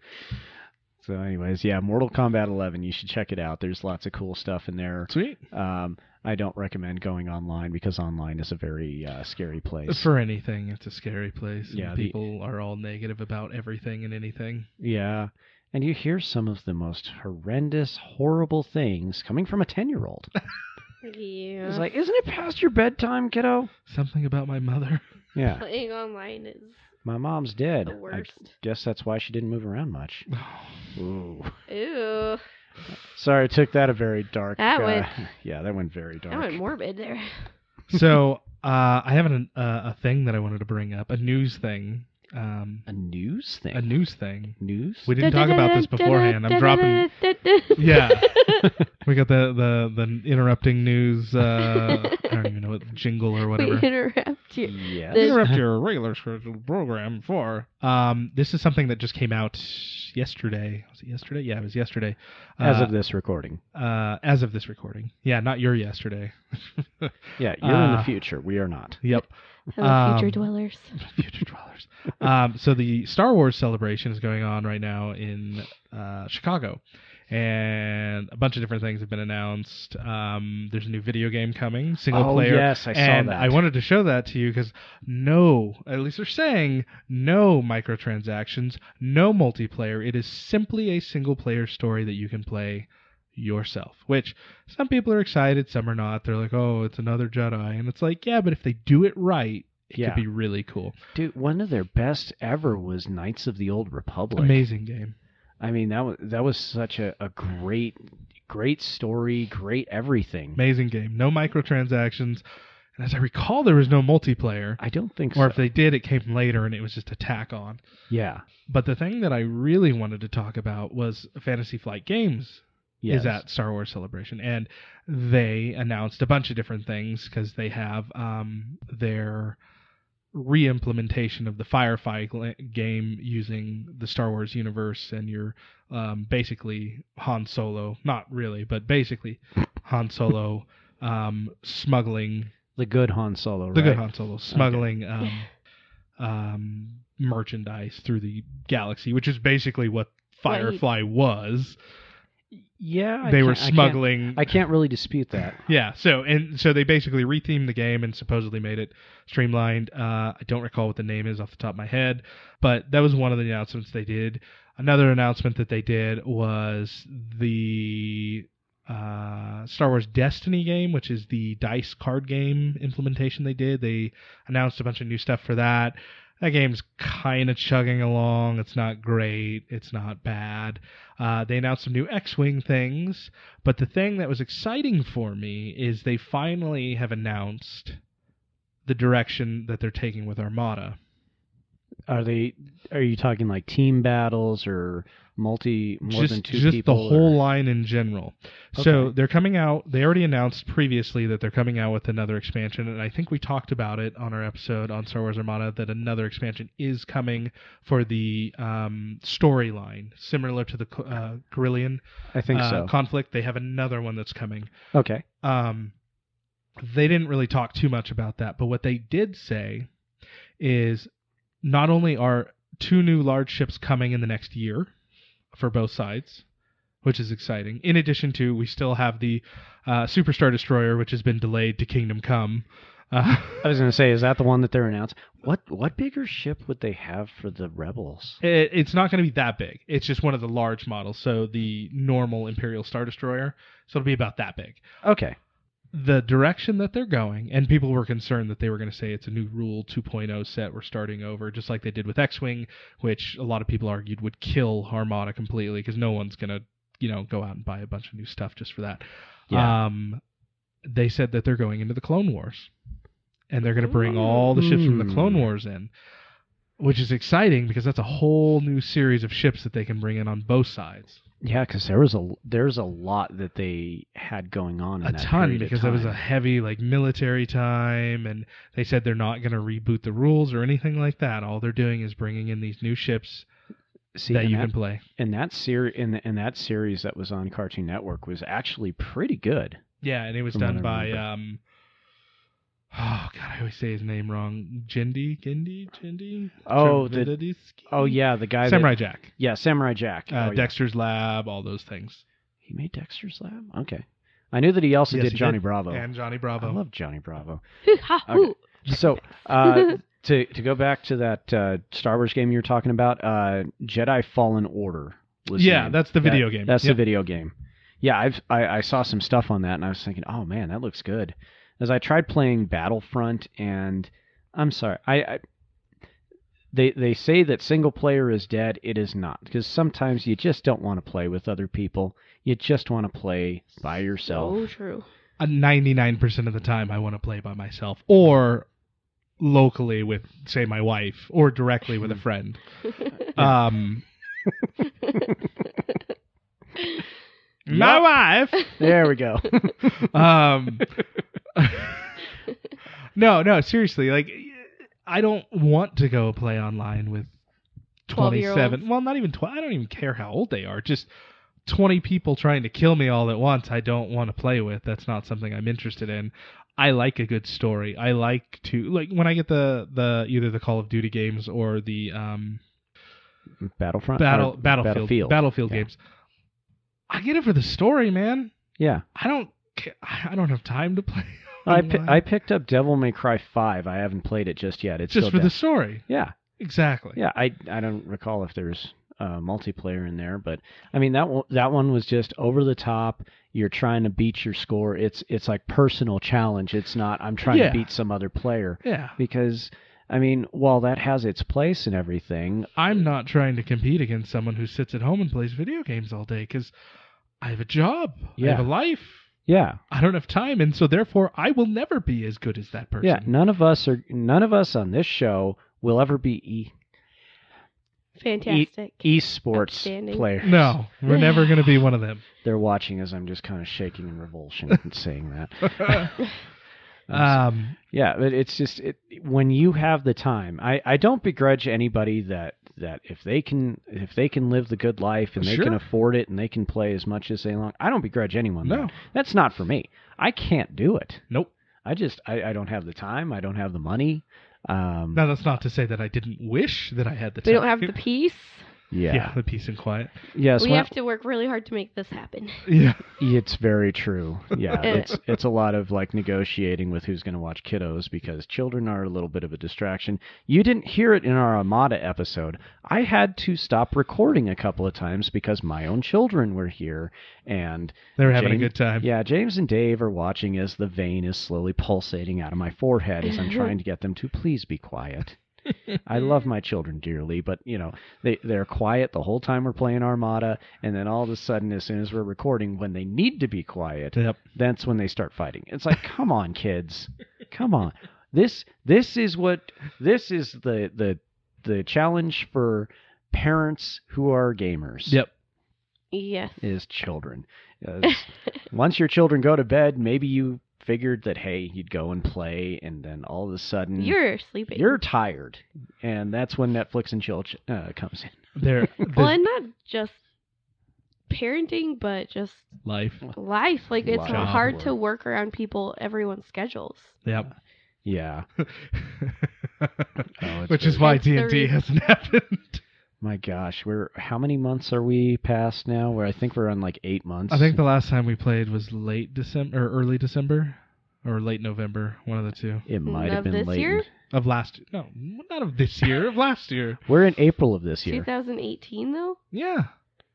So anyways, yeah, Mortal Kombat 11, you should check it out. There's lots of cool stuff in there. Sweet. I don't recommend going online because online is a very scary place. For anything, it's a scary place. Yeah, people are all negative about everything and anything. Yeah. And you hear some of the most horrendous, horrible things coming from a 10-year-old. Yeah. It's like, isn't it past your bedtime, kiddo? Something about my mother. Yeah. Playing online is my mom's dead. the worst. I guess that's why she didn't move around much. Ooh. Ew. Sorry, I took that a very dark... That went... Yeah, that went very dark. That went morbid there. So, I have a thing that I wanted to bring up. A news thing. A news thing? A news thing. News? We didn't talk about this beforehand. I'm dropping... Yeah. We got the interrupting news, I don't even know what, jingle or whatever. We interrupt you. Yes. Interrupt your regular scheduled program for... this is something that just came out yesterday. Was it yesterday? Yeah, it was yesterday. As of this recording. As of this recording. Yeah, not your yesterday. Yeah, you're in the future. We are not. Yep. Hello, future dwellers. Future dwellers. So the Star Wars celebration is going on right now in Chicago. And a bunch of different things have been announced. There's a new video game coming, single player. Oh, yes, I saw and that. I wanted to show that to you because at least they're saying, no microtransactions, no multiplayer. It is simply a single player story that you can play yourself, which some people are excited, some are not. They're like, oh, it's another Jedi. And it's like, yeah, but if they do it right, it could be really cool. Dude, one of their best ever was Knights of the Old Republic. Amazing game. I mean, that was such a great story, great everything. Amazing game. No microtransactions. And as I recall, there was no multiplayer. I don't think so. Or if they did, it came later and it was just a tack on. Yeah. But the thing that I really wanted to talk about was Fantasy Flight Games is at Star Wars Celebration. And they announced a bunch of different things because they have their re-implementation of the Firefly game using the Star Wars universe, and you're basically Han Solo, not really, but basically Han Solo smuggling... The good Han Solo, right? The good Han Solo, smuggling merchandise through the galaxy, which is basically what Firefly was. Yeah, they were smuggling. I can't really dispute that. Yeah, so they basically rethemed the game and supposedly made it streamlined. I don't recall what the name is off the top of my head, but that was one of the announcements they did. Another announcement that they did was the Star Wars Destiny game, which is the dice card game implementation they did. They announced a bunch of new stuff for that. That game's kind of chugging along. It's not great. It's not bad. They announced some new X-Wing things. But the thing that was exciting for me is they finally have announced the direction that they're taking with Armada. Are you talking like team battles or more than two just people? The whole line in general. Okay. So they're coming out. They already announced previously that they're coming out with another expansion, and I think we talked about it on our episode on Star Wars Armada that another expansion is coming for the storyline, similar to the Carillion conflict. They have another one that's coming. Okay. They didn't really talk too much about that, but what they did say is not only are 2 new large ships coming in the next year for both sides, which is exciting. In addition to, we still have the Superstar Destroyer, which has been delayed to Kingdom Come. I was going to say, is that the one that they're announcing? What bigger ship would they have for the Rebels? It's not going to be that big. It's just one of the large models, so the normal Imperial Star Destroyer. So it'll be about that big. Okay. The direction that they're going, and people were concerned that they were going to say it's a new Rule 2.0 set, we're starting over, just like they did with X-Wing, which a lot of people argued would kill Armada completely because no one's going to, go out and buy a bunch of new stuff just for that. Yeah. They said that they're going into the Clone Wars, and they're going to bring all the ships from the Clone Wars in, which is exciting because that's a whole new series of ships that they can bring in on both sides. Yeah, because there's a lot that they had going on in that ton because it was a heavy military time, and they said they're not going to reboot the rules or anything like that. All they're doing is bringing in these new ships that you can play. And that that series that was on Cartoon Network was actually pretty good. Yeah, and it was done by oh God, I always say his name wrong. Gindi. Oh yeah, the guy. Samurai Jack. Yeah, Samurai Jack. Dexter's Lab, all those things. He made Dexter's Lab. Okay, I knew that he also did Johnny Bravo. And Johnny Bravo. I love Johnny Bravo. Okay. So to go back to that Star Wars game you were talking about, Jedi Fallen Order. That's the video game. That's the video game. Yeah, I saw some stuff on that, and I was thinking, oh man, that looks good. As I tried playing Battlefront, and I'm sorry, they say that single player is dead. It is not, because sometimes you just don't want to play with other people. You just want to play by yourself. So true. 99% of the time, I want to play by myself, or locally with, say, my wife, or directly with a friend. My wife. There we go. No, seriously. I don't want to go play online with 27. Well, not even 12. I don't even care how old they are. Just 20 people trying to kill me all at once. I don't want to play with. That's not something I'm interested in. I like a good story. I like to when I get the either the Call of Duty games or the Battlefield games. I get it for the story, man. Yeah. I don't have time to play. I picked up Devil May Cry 5. I haven't played it just yet. It's just for the story. Yeah. Exactly. Yeah, I don't recall if there's multiplayer in there, but I mean that one was just over the top. You're trying to beat your score. It's like personal challenge. It's not I'm trying to beat some other player. Yeah. Because I mean, while that has its place and everything, I'm not trying to compete against someone who sits at home and plays video games all day because I have a job. I have a life. Yeah. I don't have time, and so therefore I will never be as good as that person. Yeah, none of us on this show will ever be fantastic esports players. No, we're never going to be one of them. They're watching as I'm just kind of shaking in revulsion and saying that. Yeah, but it's just when you have the time. I don't begrudge anybody that if they can live the good life and they can afford it and they can play as much as they want. I don't begrudge anyone. No, that's not for me. I can't do it. Nope. I don't have the time. I don't have the money. Now that's not to say that I didn't wish that I had the time. We don't have the peace. Yeah. the peace and quiet. Yes. We have to work really hard to make this happen. Yeah. It's very true. Yeah, it's a lot of like negotiating with who's going to watch kiddos because children are a little bit of a distraction. You didn't hear it in our Armada episode. I had to stop recording a couple of times because my own children were here and they were having a good time. Yeah, James and Dave are watching as the vein is slowly pulsating out of my forehead as I'm trying to get them to please be quiet. I love my children dearly, but they're quiet the whole time we're playing Armada, and then all of a sudden, as soon as we're recording, when they need to be quiet, that's when they start fighting. It's like, come on, kids, come on. This is the challenge for parents who are gamers. Yep. Yes. Is children. Once your children go to bed, maybe you figured that, hey, you'd go and play, and then all of a sudden you're sleeping. You're tired, and that's when Netflix and chill comes in. Well, and not just parenting, but just life. Like it's hard work. to work around everyone's schedules. Yep. Yeah. Which is why D&D hasn't happened. My gosh, how many months are we past now? I think we're on like 8 months. I think the last time we played was late December or early December or late November, one of the two. It might have been late. Year? Of last no, not of this year, of last year. We're in April of this year. 2018 though? Yeah.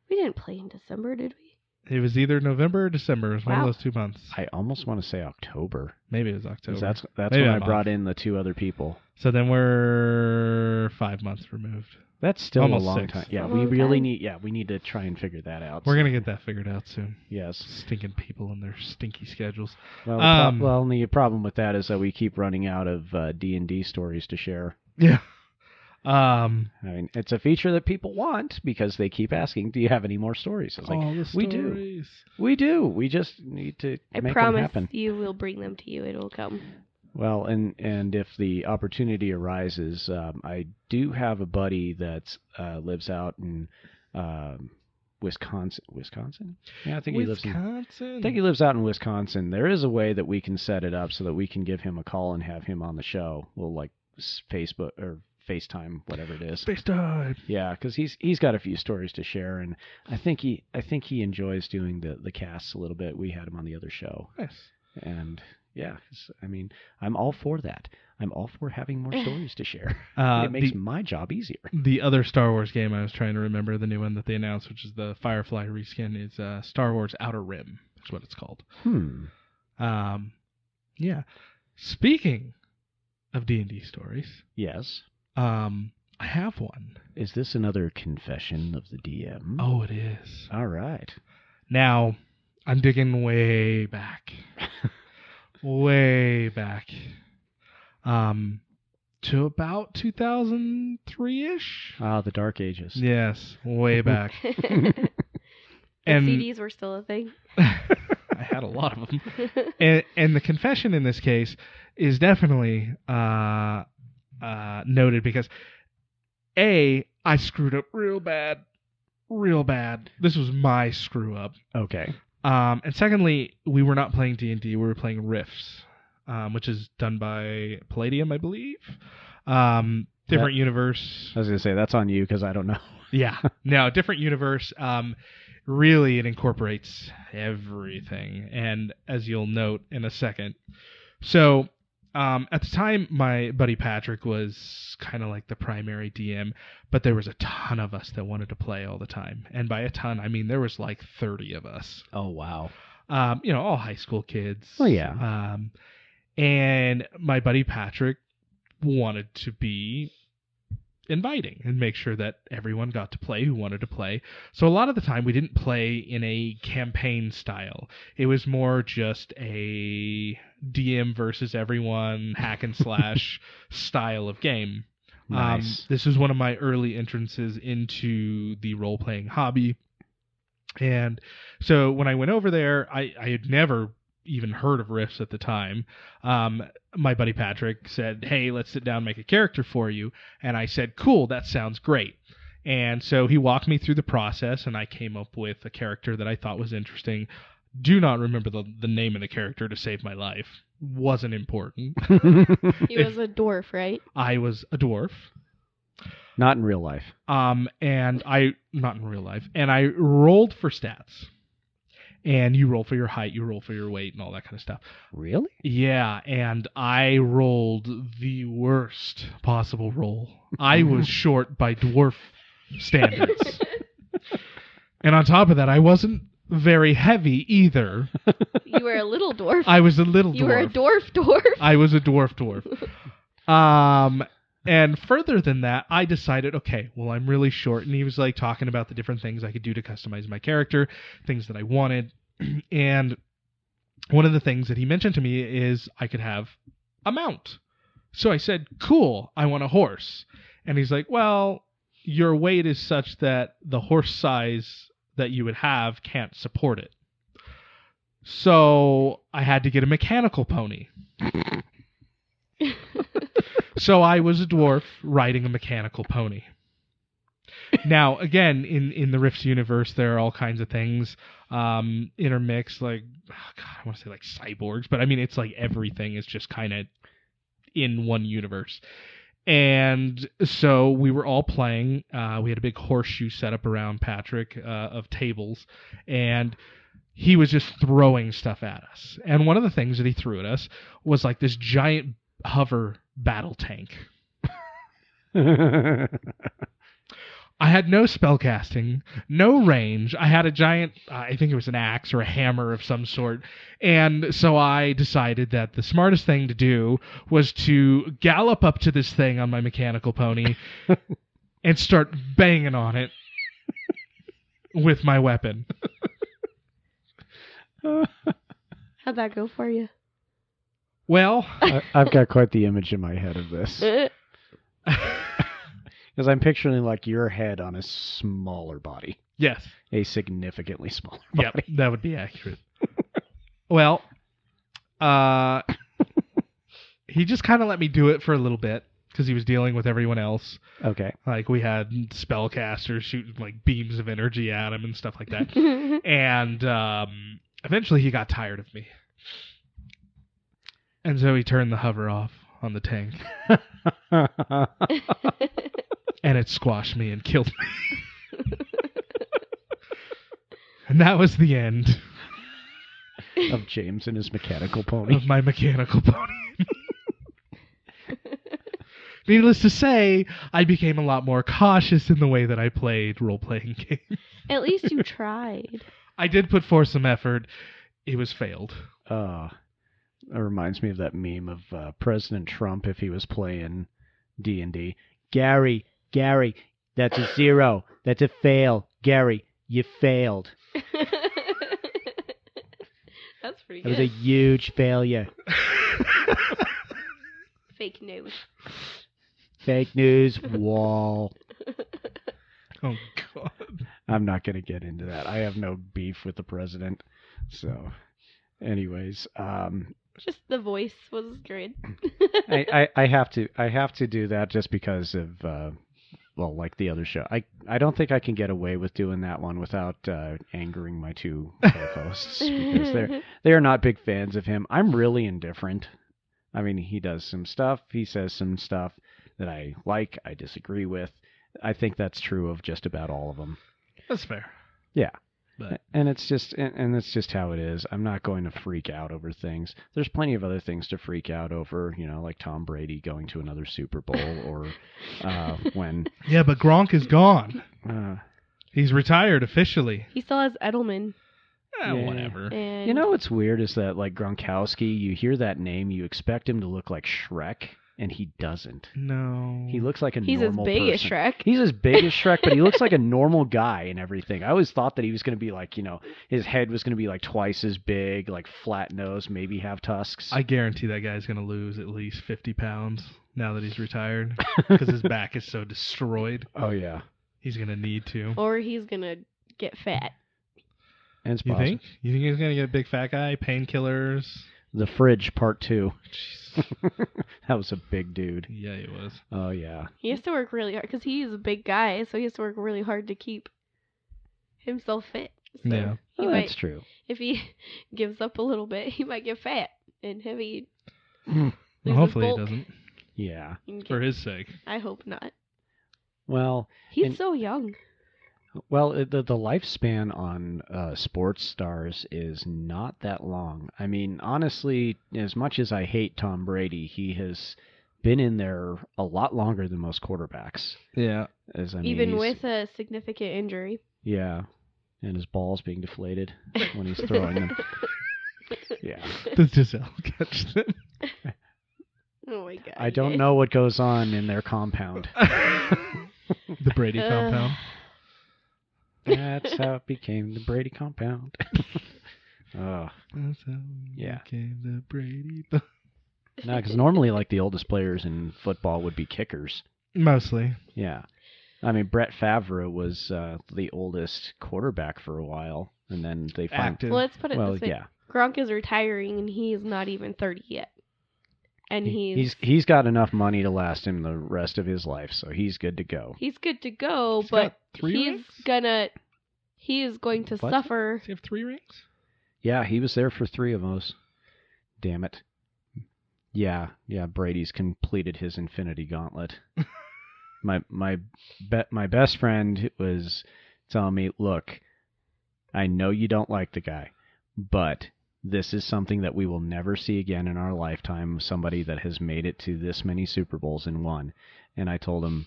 We didn't play in December, did we? It was either November or December. It was one of those 2 months. I almost want to say October. Maybe it was October. That's when I brought in the 2 other people. So then we're 5 months removed. That's still almost a long 6. time. Yeah, we really need. Yeah, we need to try and figure that out. We're gonna get that figured out soon. Yes. Stinking people and their stinky schedules. Well, the problem with that is that we keep running out of D&D stories to share. Yeah. I mean, it's a feature that people want because they keep asking, "Do you have any more stories?" I was like, the stories. We do. We just need to make them happen. I promise you, we'll bring them to you. It will come. Well, and if the opportunity arises, I do have a buddy that lives out in Wisconsin. Wisconsin? Yeah, I think he lives out in Wisconsin. There is a way that we can set it up so that we can give him a call and have him on the show. We'll like Facebook or FaceTime, whatever it is. FaceTime. Yeah, because he's got a few stories to share, and I think he enjoys doing the casts a little bit. We had him on the other show. Nice. And yeah, I mean, I'm all for that. I'm all for having more stories to share. It makes my job easier. The other Star Wars game I was trying to remember, the new one that they announced, which is the Firefly reskin, is Star Wars Outer Rim. That's what it's called. Yeah. Speaking of D&D stories. Yes. I have one. Is this another confession of the DM? Oh, it is. All right. Now, I'm digging way back. Way back. To about 2003-ish. Ah, the Dark Ages. Yes, way back. And CDs were still a thing. I had a lot of them. And the confession in this case is definitely noted because I screwed up real bad. This was my screw up. Okay. And secondly, we were not playing D&D. We were playing Rifts, which is done by Palladium, I believe. Different universe. I was going to say, that's on you because I don't know. Yeah. No, different universe. Really, it incorporates everything. And as you'll note in a second. So, at the time, my buddy Patrick was kind of like the primary DM, but there was a ton of us that wanted to play all the time. And by a ton, I mean there was like 30 of us. Oh, wow. All high school kids. Oh, yeah. And my buddy Patrick wanted to be inviting and make sure that everyone got to play who wanted to play. So a lot of the time we didn't play in a campaign style. It was more just a DM versus everyone hack and slash style of game. Nice. This was one of my early entrances into the role-playing hobby. And so when I went over there, I had never even heard of Rifts at the time. My buddy Patrick said, "Hey, let's sit down and make a character for you." And I said, "Cool, that sounds great." And so he walked me through the process, and I came up with a character that I thought was interesting. Do not remember the name of the character to save my life. Wasn't important. He was a dwarf, right? I was a dwarf. Not in real life. Not in real life. And I rolled for stats. And you roll for your height, you roll for your weight, and all that kind of stuff. Really? Yeah, and I rolled the worst possible roll. I was short by dwarf standards. And on top of that, I wasn't very heavy either. You were a little dwarf. I was a little dwarf. You were a dwarf. I was a dwarf. And further than that, I decided, okay, well, I'm really short. And he was like talking about the different things I could do to customize my character, things that I wanted. And one of the things that he mentioned to me is I could have a mount. So I said, cool, I want a horse. And he's like, well, your weight is such that the horse size that you would have can't support it. So I had to get a mechanical pony. So I was a dwarf riding a mechanical pony. Now, again, in the Rifts universe, there are all kinds of things intermixed, like, I want to say like cyborgs, but I mean, it's like everything is just kind of in one universe. And so we were all playing. We had a big horseshoe set up around Patrick of tables, and he was just throwing stuff at us. And one of the things that he threw at us was like this giant hover battle tank. I had no spellcasting, no range. I had a giant, I think it was an axe or a hammer of some sort. And so I decided that the smartest thing to do was to gallop up to this thing on my mechanical pony and start banging on it with my weapon. How'd that go for you? Well, I've got quite the image in my head of this. Because I'm picturing like your head on a smaller body. Yes. A significantly smaller body. Yep, that would be accurate. Well, he just kind of let me do it for a little bit because he was dealing with everyone else. Okay. Like we had spellcasters shooting like beams of energy at him and stuff like that. And eventually he got tired of me. And so he turned the hover off on the tank. And it squashed me and killed me. And that was the end of James and his mechanical pony. Of my mechanical pony. Needless to say, I became a lot more cautious in the way that I played role-playing games. At least you tried. I did put forth some effort. It was failed. It reminds me of that meme of President Trump if he was playing D&D. Gary, that's a 0. That's a fail. Gary, you failed. That's pretty That good. was a huge failure. Fake news. Fake news wall. Oh, God. I'm not going to get into that. I have no beef with the president. So, anyways, just the voice was great. I have to do that just because of like the other show. I don't think I can get away with doing that one without angering my two co-hosts because they are not big fans of him. I'm really indifferent. I mean, he does some stuff. He says some stuff that I like, I disagree with. I think that's true of just about all of them. That's fair. Yeah. But. And it's just how it is. I'm not going to freak out over things. There's plenty of other things to freak out over, like Tom Brady going to another Super Bowl or when... Yeah, but Gronk is gone. He's retired officially. He still has Edelman. Yeah. Whatever. And you know what's weird is that, like, Gronkowski, you hear that name, you expect him to look like Shrek, and he doesn't. No. He looks like a He's normal as big person. as Shrek. He's as big as Shrek, but he looks like a normal guy and everything. I always thought that he was going to be like, his head was going to be like twice as big, like flat nose, maybe have tusks. I guarantee that guy's going to lose at least 50 pounds now that he's retired because his back is so destroyed. Oh, yeah. He's going to need to. Or he's going to get fat. And it's You possible. think? You think he's going to get a big fat guy? Painkillers? The Fridge Part 2. Jeez. That was a big dude. Yeah, he was. Oh, yeah. He has to work really hard because he's a big guy, so he has to work really hard to keep himself fit. So Yeah. That's true. If he gives up a little bit, he might get fat and heavy. Well, Lose his hopefully he bulk. doesn't. Yeah. And For get- his sake. I hope not. Well, He's so young. well, the lifespan on sports stars is not that long. I mean, honestly, as much as I hate Tom Brady, he has been in there a lot longer than most quarterbacks. Yeah. Even with a significant injury. Yeah, and his balls being deflated when he's throwing them. Yeah. Does Giselle catch them? Oh my god. I don't know what goes on in their compound. The Brady compound. That's how it became the Brady compound. Oh. That's how Yeah. became the Brady. No, because normally, like, the oldest players in football would be kickers. Mostly. Yeah. I mean, Brett Favre was the oldest quarterback for a while, and then they Active. Well, let's put it Well, this way. yeah. Gronk is retiring, and he is not even 30 yet. And he's got enough money to last him the rest of his life, so he's good to go. He's good to go, He's but got 3 rings? he is going to What? suffer. Does he have 3 rings? Yeah, he was there for 3 of those. Damn it. Yeah, Brady's completed his infinity gauntlet. my best friend was telling me, look, I know you don't like the guy, but this is something that we will never see again in our lifetime, somebody that has made it to this many Super Bowls and won. And I told him,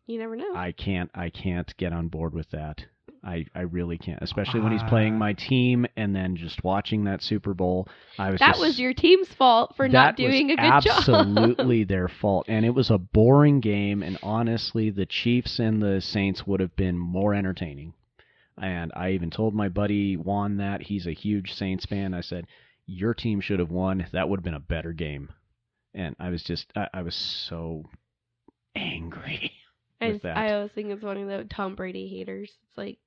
You never know. I can't get on board with that. I really can't, especially when he's playing my team and then just watching that Super Bowl. That was your team's fault for not doing a good job. Absolutely their fault. And it was a boring game, and honestly, the Chiefs and the Saints would have been more entertaining. And I even told my buddy Juan that. He's a huge Saints fan. I said, your team should have won. That would have been a better game. And I was so angry with that. I always think it's one of the Tom Brady haters. It's like,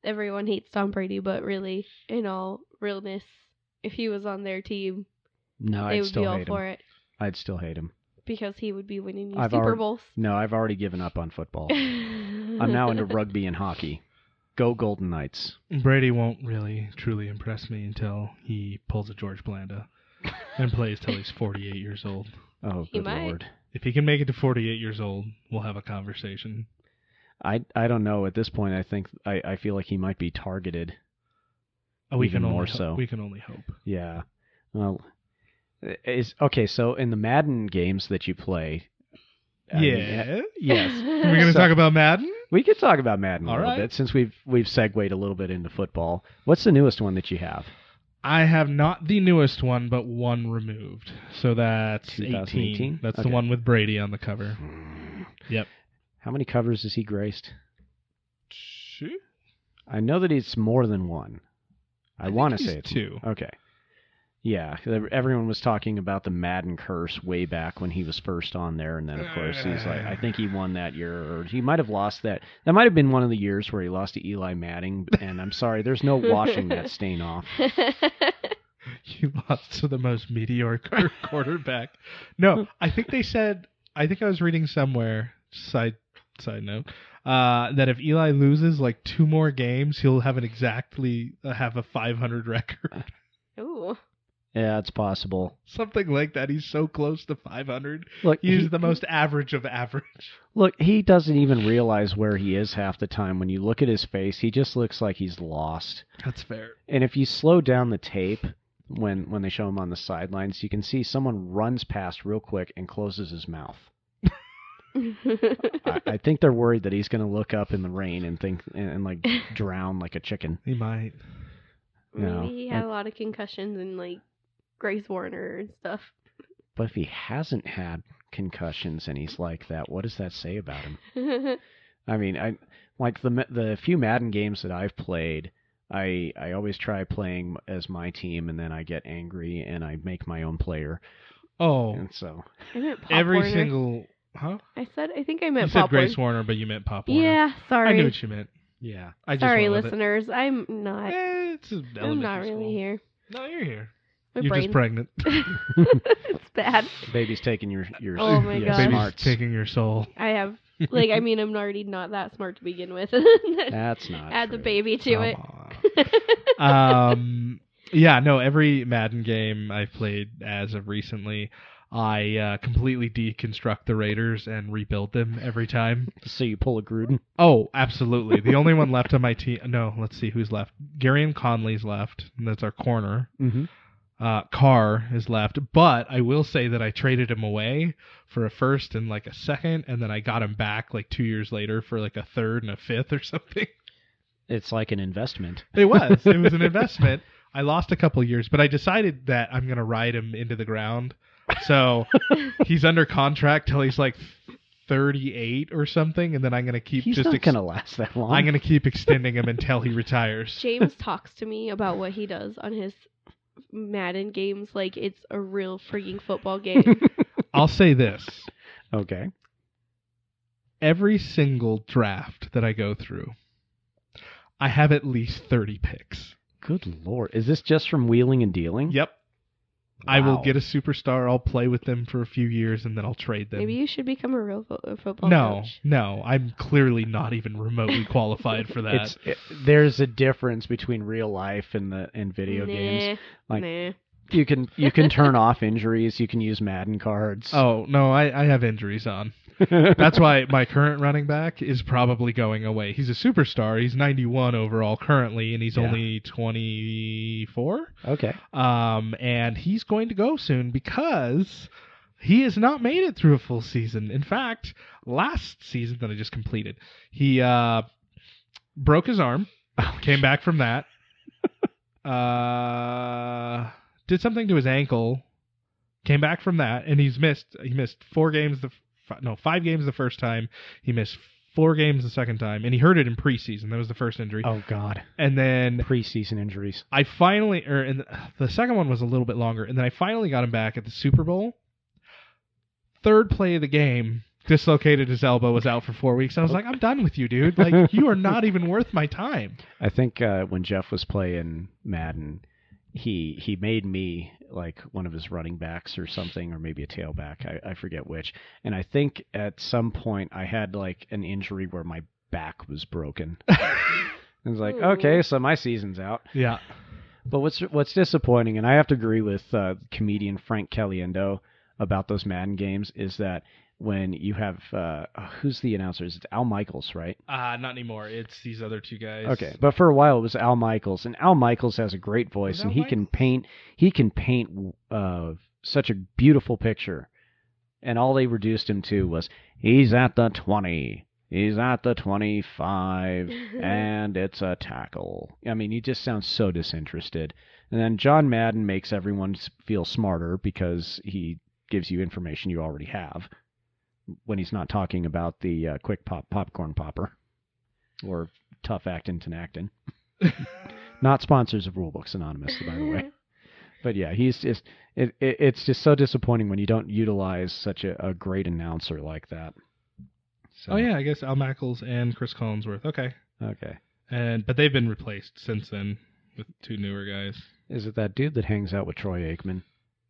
everyone hates Tom Brady, but really, in all realness, if he was on their team, they would be all for it. I'd still hate him. Because he would be winning you Super Bowls. No, I've already given up on football. I'm now into rugby and hockey. Go Golden Knights. Brady won't really truly impress me until he pulls a George Blanda and plays till he's 48 years old. Oh, He good might. Lord. If he can make it to 48 years old, we'll have a conversation. I don't know. At this point, I feel like he might be targeted. We Even can more only so. We can only hope. Yeah. Well, okay. So in the Madden games that you play, Yeah. yes, We're going to talk about Madden? we could talk about Madden a All little right. bit since we've segued a little bit into football. What's the newest one that you have? I have not the newest one, but one removed. So that's 2018? 18. That's Okay. the one with Brady on the cover. Yep. How many covers has he graced? 2? I know that it's more than one. I want to think say he's it's 2. Okay. Yeah, everyone was talking about the Madden curse way back when he was first on there, and then, of course, he's like, I think he won that year, or he might have lost that. That might have been one of the years where he lost to Eli Manning, and I'm sorry, there's no washing that stain off. You lost to the most mediocre quarterback. No, I think I was reading somewhere, side note, that if Eli loses like 2 more games, he'll have have a 500 record. Ooh. Yeah, it's possible. Something like that. He's so close to 500. Look, He's the most average of average. Look, he doesn't even realize where he is half the time. When you look at his face, he just looks like he's lost. That's fair. And if you slow down the tape, when they show him on the sidelines, you can see someone runs past real quick and closes his mouth. I think they're worried that he's going to look up in the rain and think and like drown like a chicken. He might. Maybe he had a lot of concussions and like Grace Warner and stuff. But if he hasn't had concussions and he's like that, what does that say about him? I mean, I like the few Madden games that I've played. I always try playing as my team, and then I get angry and I make my own player. Oh, And so I meant Pop every Warner. single. Huh? I think I meant You said Pop Grace Warner. Warner, but you meant Pop Warner. Yeah, sorry. I knew what you meant. yeah, I just Sorry, went with listeners. I'm not. It's I'm elementary not really school. here. No, you're here. My You're just brain's- pregnant. It's bad. baby's taking your Oh my gosh. Baby's smarts. taking your soul. I have, like, I mean, I'm already not that smart to begin with. That's not Add the true. baby to it. Yeah, no, every Madden game I've played as of recently, I completely deconstruct the Raiders and rebuild them every time. So you pull a Gruden? Oh, absolutely. The only one left on my team. No, let's see who's left. Garyon Conley's left, and that's our corner. Mm-hmm. Carr is left, but I will say that I traded him away for a first and like a second, and then I got him back like 2 years later for like a third and a fifth or something. It's like an investment. It was an investment. I lost a couple years, but I decided that I'm going to ride him into the ground. So he's under contract till he's like 38 or something, and then I'm going to keep He's not going to last that long. I'm going to keep extending him until he retires. James talks to me about what he does on his Madden games like it's a real freaking football game. I'll say this. Okay. Every single draft that I go through, I have at least 30 picks. Good Lord. Is this just from wheeling and dealing? Yep. Wow. I will get a superstar, I'll play with them for a few years, and then I'll trade them. Maybe you should become a real football coach. No, I'm clearly not even remotely qualified for that. There's a difference between real life and video games. Like you can turn off injuries, you can use Madden cards. Oh, no, I have injuries on. That's why my current running back is probably going away. He's a superstar. He's 91 overall currently, and he's only 24. Okay. And he's going to go soon because he has not made it through a full season. In fact, last season that I just completed, he broke his arm, came back from that, did something to his ankle, came back from that, and he missed 5 games the first time. He missed 4 games the second time, and he hurt it in preseason. That was the first injury. Oh God! And then preseason injuries. The second one was a little bit longer, and then I finally got him back at the Super Bowl. Third play of the game, dislocated his elbow, was out for 4 weeks. I was like, I'm done with you, dude. Like, you are not even worth my time. I think when Jeff was playing Madden, he made me like one of his running backs or something, or maybe a tailback. I forget which. And I think at some point I had like an injury where my back was broken. I was like, okay, so my season's out. Yeah. But what's disappointing, and I have to agree with comedian Frank Caliendo about those Madden games, is that when you have who's the announcer? It's Al Michaels, right? Not anymore. It's these other two guys. Okay, but for a while it was Al Michaels, and Al Michaels has a great voice, and he can paint such a beautiful picture. And all they reduced him to was he's at the 20, he's at the 25, and it's a tackle. I mean, he just sounds so disinterested. And then John Madden makes everyone feel smarter because he gives you information you already have, when he's not talking about the quick popcorn popper or tough actin Tinactin. Not sponsors of Rulebooks Anonymous, by the way. But yeah, he's just it's just so disappointing when you don't utilize such a great announcer like that. So. Oh yeah, I guess Al Michaels and Chris Collinsworth. Okay. But they've been replaced since then with 2 newer guys. Is it that dude that hangs out with Troy Aikman?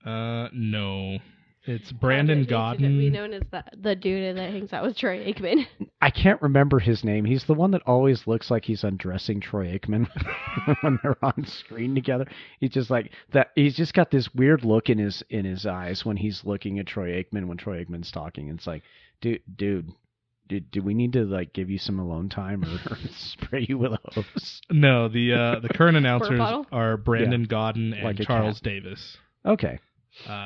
No. It's Brandon Gaudin. To be known as the dude that hangs out with Troy Aikman. I can't remember his name. He's the one that always looks like he's undressing Troy Aikman when they're on screen together. He's just like that. He's just got this weird look in his eyes when he's looking at Troy Aikman when Troy Aikman's talking. It's like, dude, do we need to like give you some alone time or spray you with a hose? No, the current announcers are Brandon Gaudin and like Charles Davis. Okay.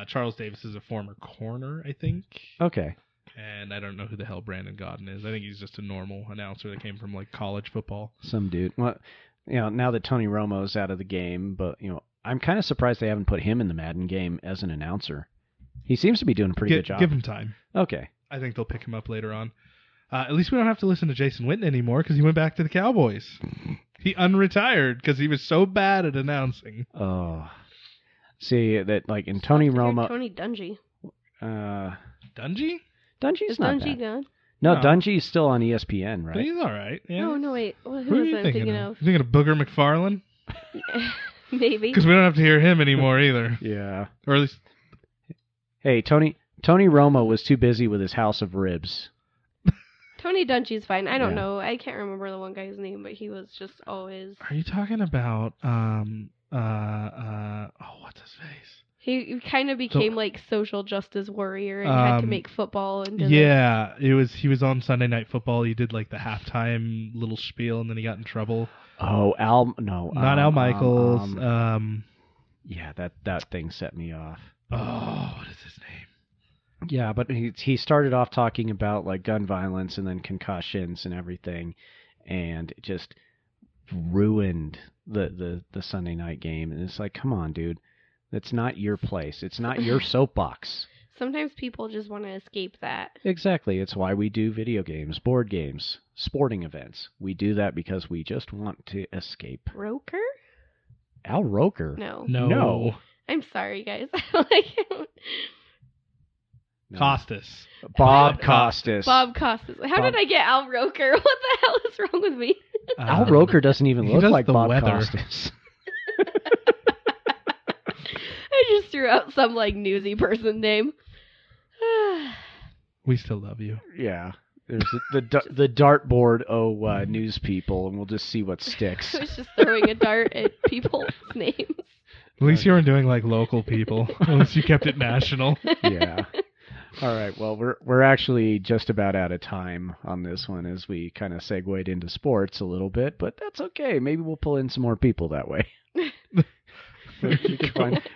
Charles Davis is a former corner, I think. Okay. And I don't know who the hell Brandon Gaudin is. I think he's just a normal announcer that came from like college football. Some dude. Well, now that Tony Romo's out of the game, but I'm kind of surprised they haven't put him in the Madden game as an announcer. He seems to be doing a pretty good job. Give him time. Okay. I think they'll pick him up later on. At least we don't have to listen to Jason Witten anymore because he went back to the Cowboys. He unretired because he was so bad at announcing. Oh. See, that like in Tony Romo... Tony Dungy. Dungy? Dungy's not Dungy bad. gone? No, Dungy's still on ESPN, right? But he's all right. Yeah. Oh, no, wait. Who are was you I thinking of? You thinking of Booger McFarlane? Maybe. Because we don't have to hear him anymore either. Yeah. Or at least... Hey, Tony Romo was too busy with his house of ribs. Tony Dungy's fine. I don't know. I can't remember the one guy's name, but he was just always... Are you talking about... what's his face? He kind of became like social justice warrior and had to make football and did it. Yeah, he was on Sunday Night Football. He did like the halftime little spiel, and then he got in trouble. Oh, not Al Michaels. Yeah, that thing set me off. Oh, what is his name? Yeah, but he started off talking about like gun violence and then concussions and everything, and it just ruined the Sunday night game. And it's like, come on, dude, that's not your place. It's not your soapbox. Sometimes people just want to escape that. Exactly. It's why we do video games, board games, sporting events. We do that because we just want to escape. Roker? Al Roker? No. I'm sorry, guys. No. Costas. Bob Costas. Bob Costas. How did I get Al Roker? What the hell is wrong with me? Al Roker doesn't even look like Bob weather. Costas. I just threw out some like newsy person name. We still love you. Yeah. There's the dartboard news people, and we'll just see what sticks. I was just throwing a dart at people's names. At least you weren't doing like local people. At least you kept it national. Yeah. All right. Well, we're actually just about out of time on this one as we kind of segued into sports a little bit, but that's okay. Maybe we'll pull in some more people that way.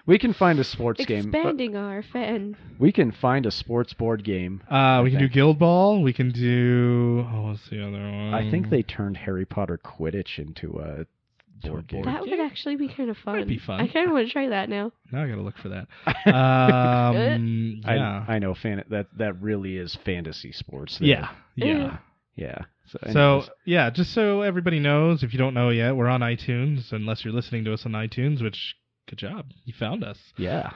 We can find a sports game. Expanding our fan. We can find a sports board game. We can do Guild Ball. We can do... what's the other one? I think they turned Harry Potter Quidditch into a board game. That would actually be kind of fun. That'd be fun. I kind of want to try that now. Now I gotta look for that. Yeah. I know. That really is fantasy sports. Yeah. So, just so everybody knows, if you don't know yet, we're on iTunes, unless you're listening to us on iTunes, which, good job. You found us. Yeah.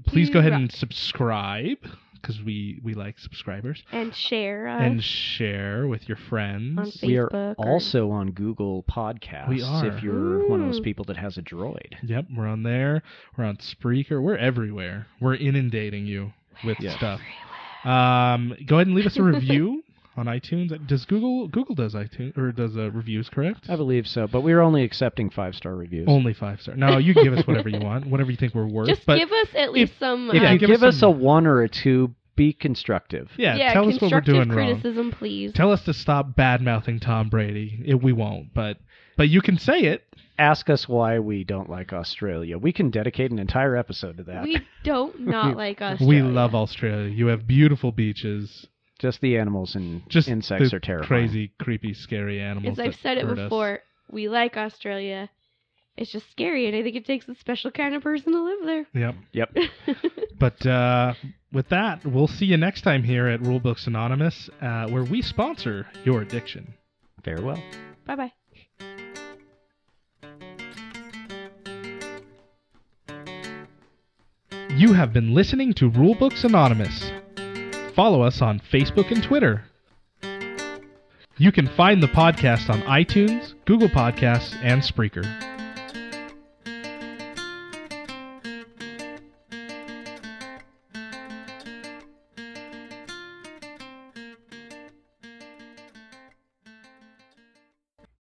Please go ahead and subscribe, because we like subscribers. And share us. And share with your friends. On Facebook. We are also on Google Podcasts. We are. If you're one of those people that has a Droid. Yep, we're on there. We're on Spreaker. We're everywhere. We're inundating you with stuff. Go ahead and leave us a review on iTunes. Does Google does iTunes or does reviews, correct? I believe so, but we're only accepting 5-star reviews. Only 5-star. No, you can give us whatever you want, whatever you think we're worth. Just give us at least some. If you give us a 1 or a 2, be constructive. Yeah, tell us what we're doing wrong. Criticism, please. Tell us to stop bad-mouthing Tom Brady. We won't, but you can say it. Ask us why we don't like Australia. We can dedicate an entire episode to that. We don't not like Australia. We love Australia. You have beautiful beaches. Just the animals and insects are terrifying. Crazy, creepy, scary animals. As I've said it before, we like Australia. It's just scary, and I think it takes a special kind of person to live there. Yep. But with that, we'll see you next time here at Rulebooks Anonymous, where we sponsor your addiction. Farewell. Bye-bye. You have been listening to Rulebooks Anonymous. Follow us on Facebook and Twitter. You can find the podcast on iTunes, Google Podcasts, and Spreaker.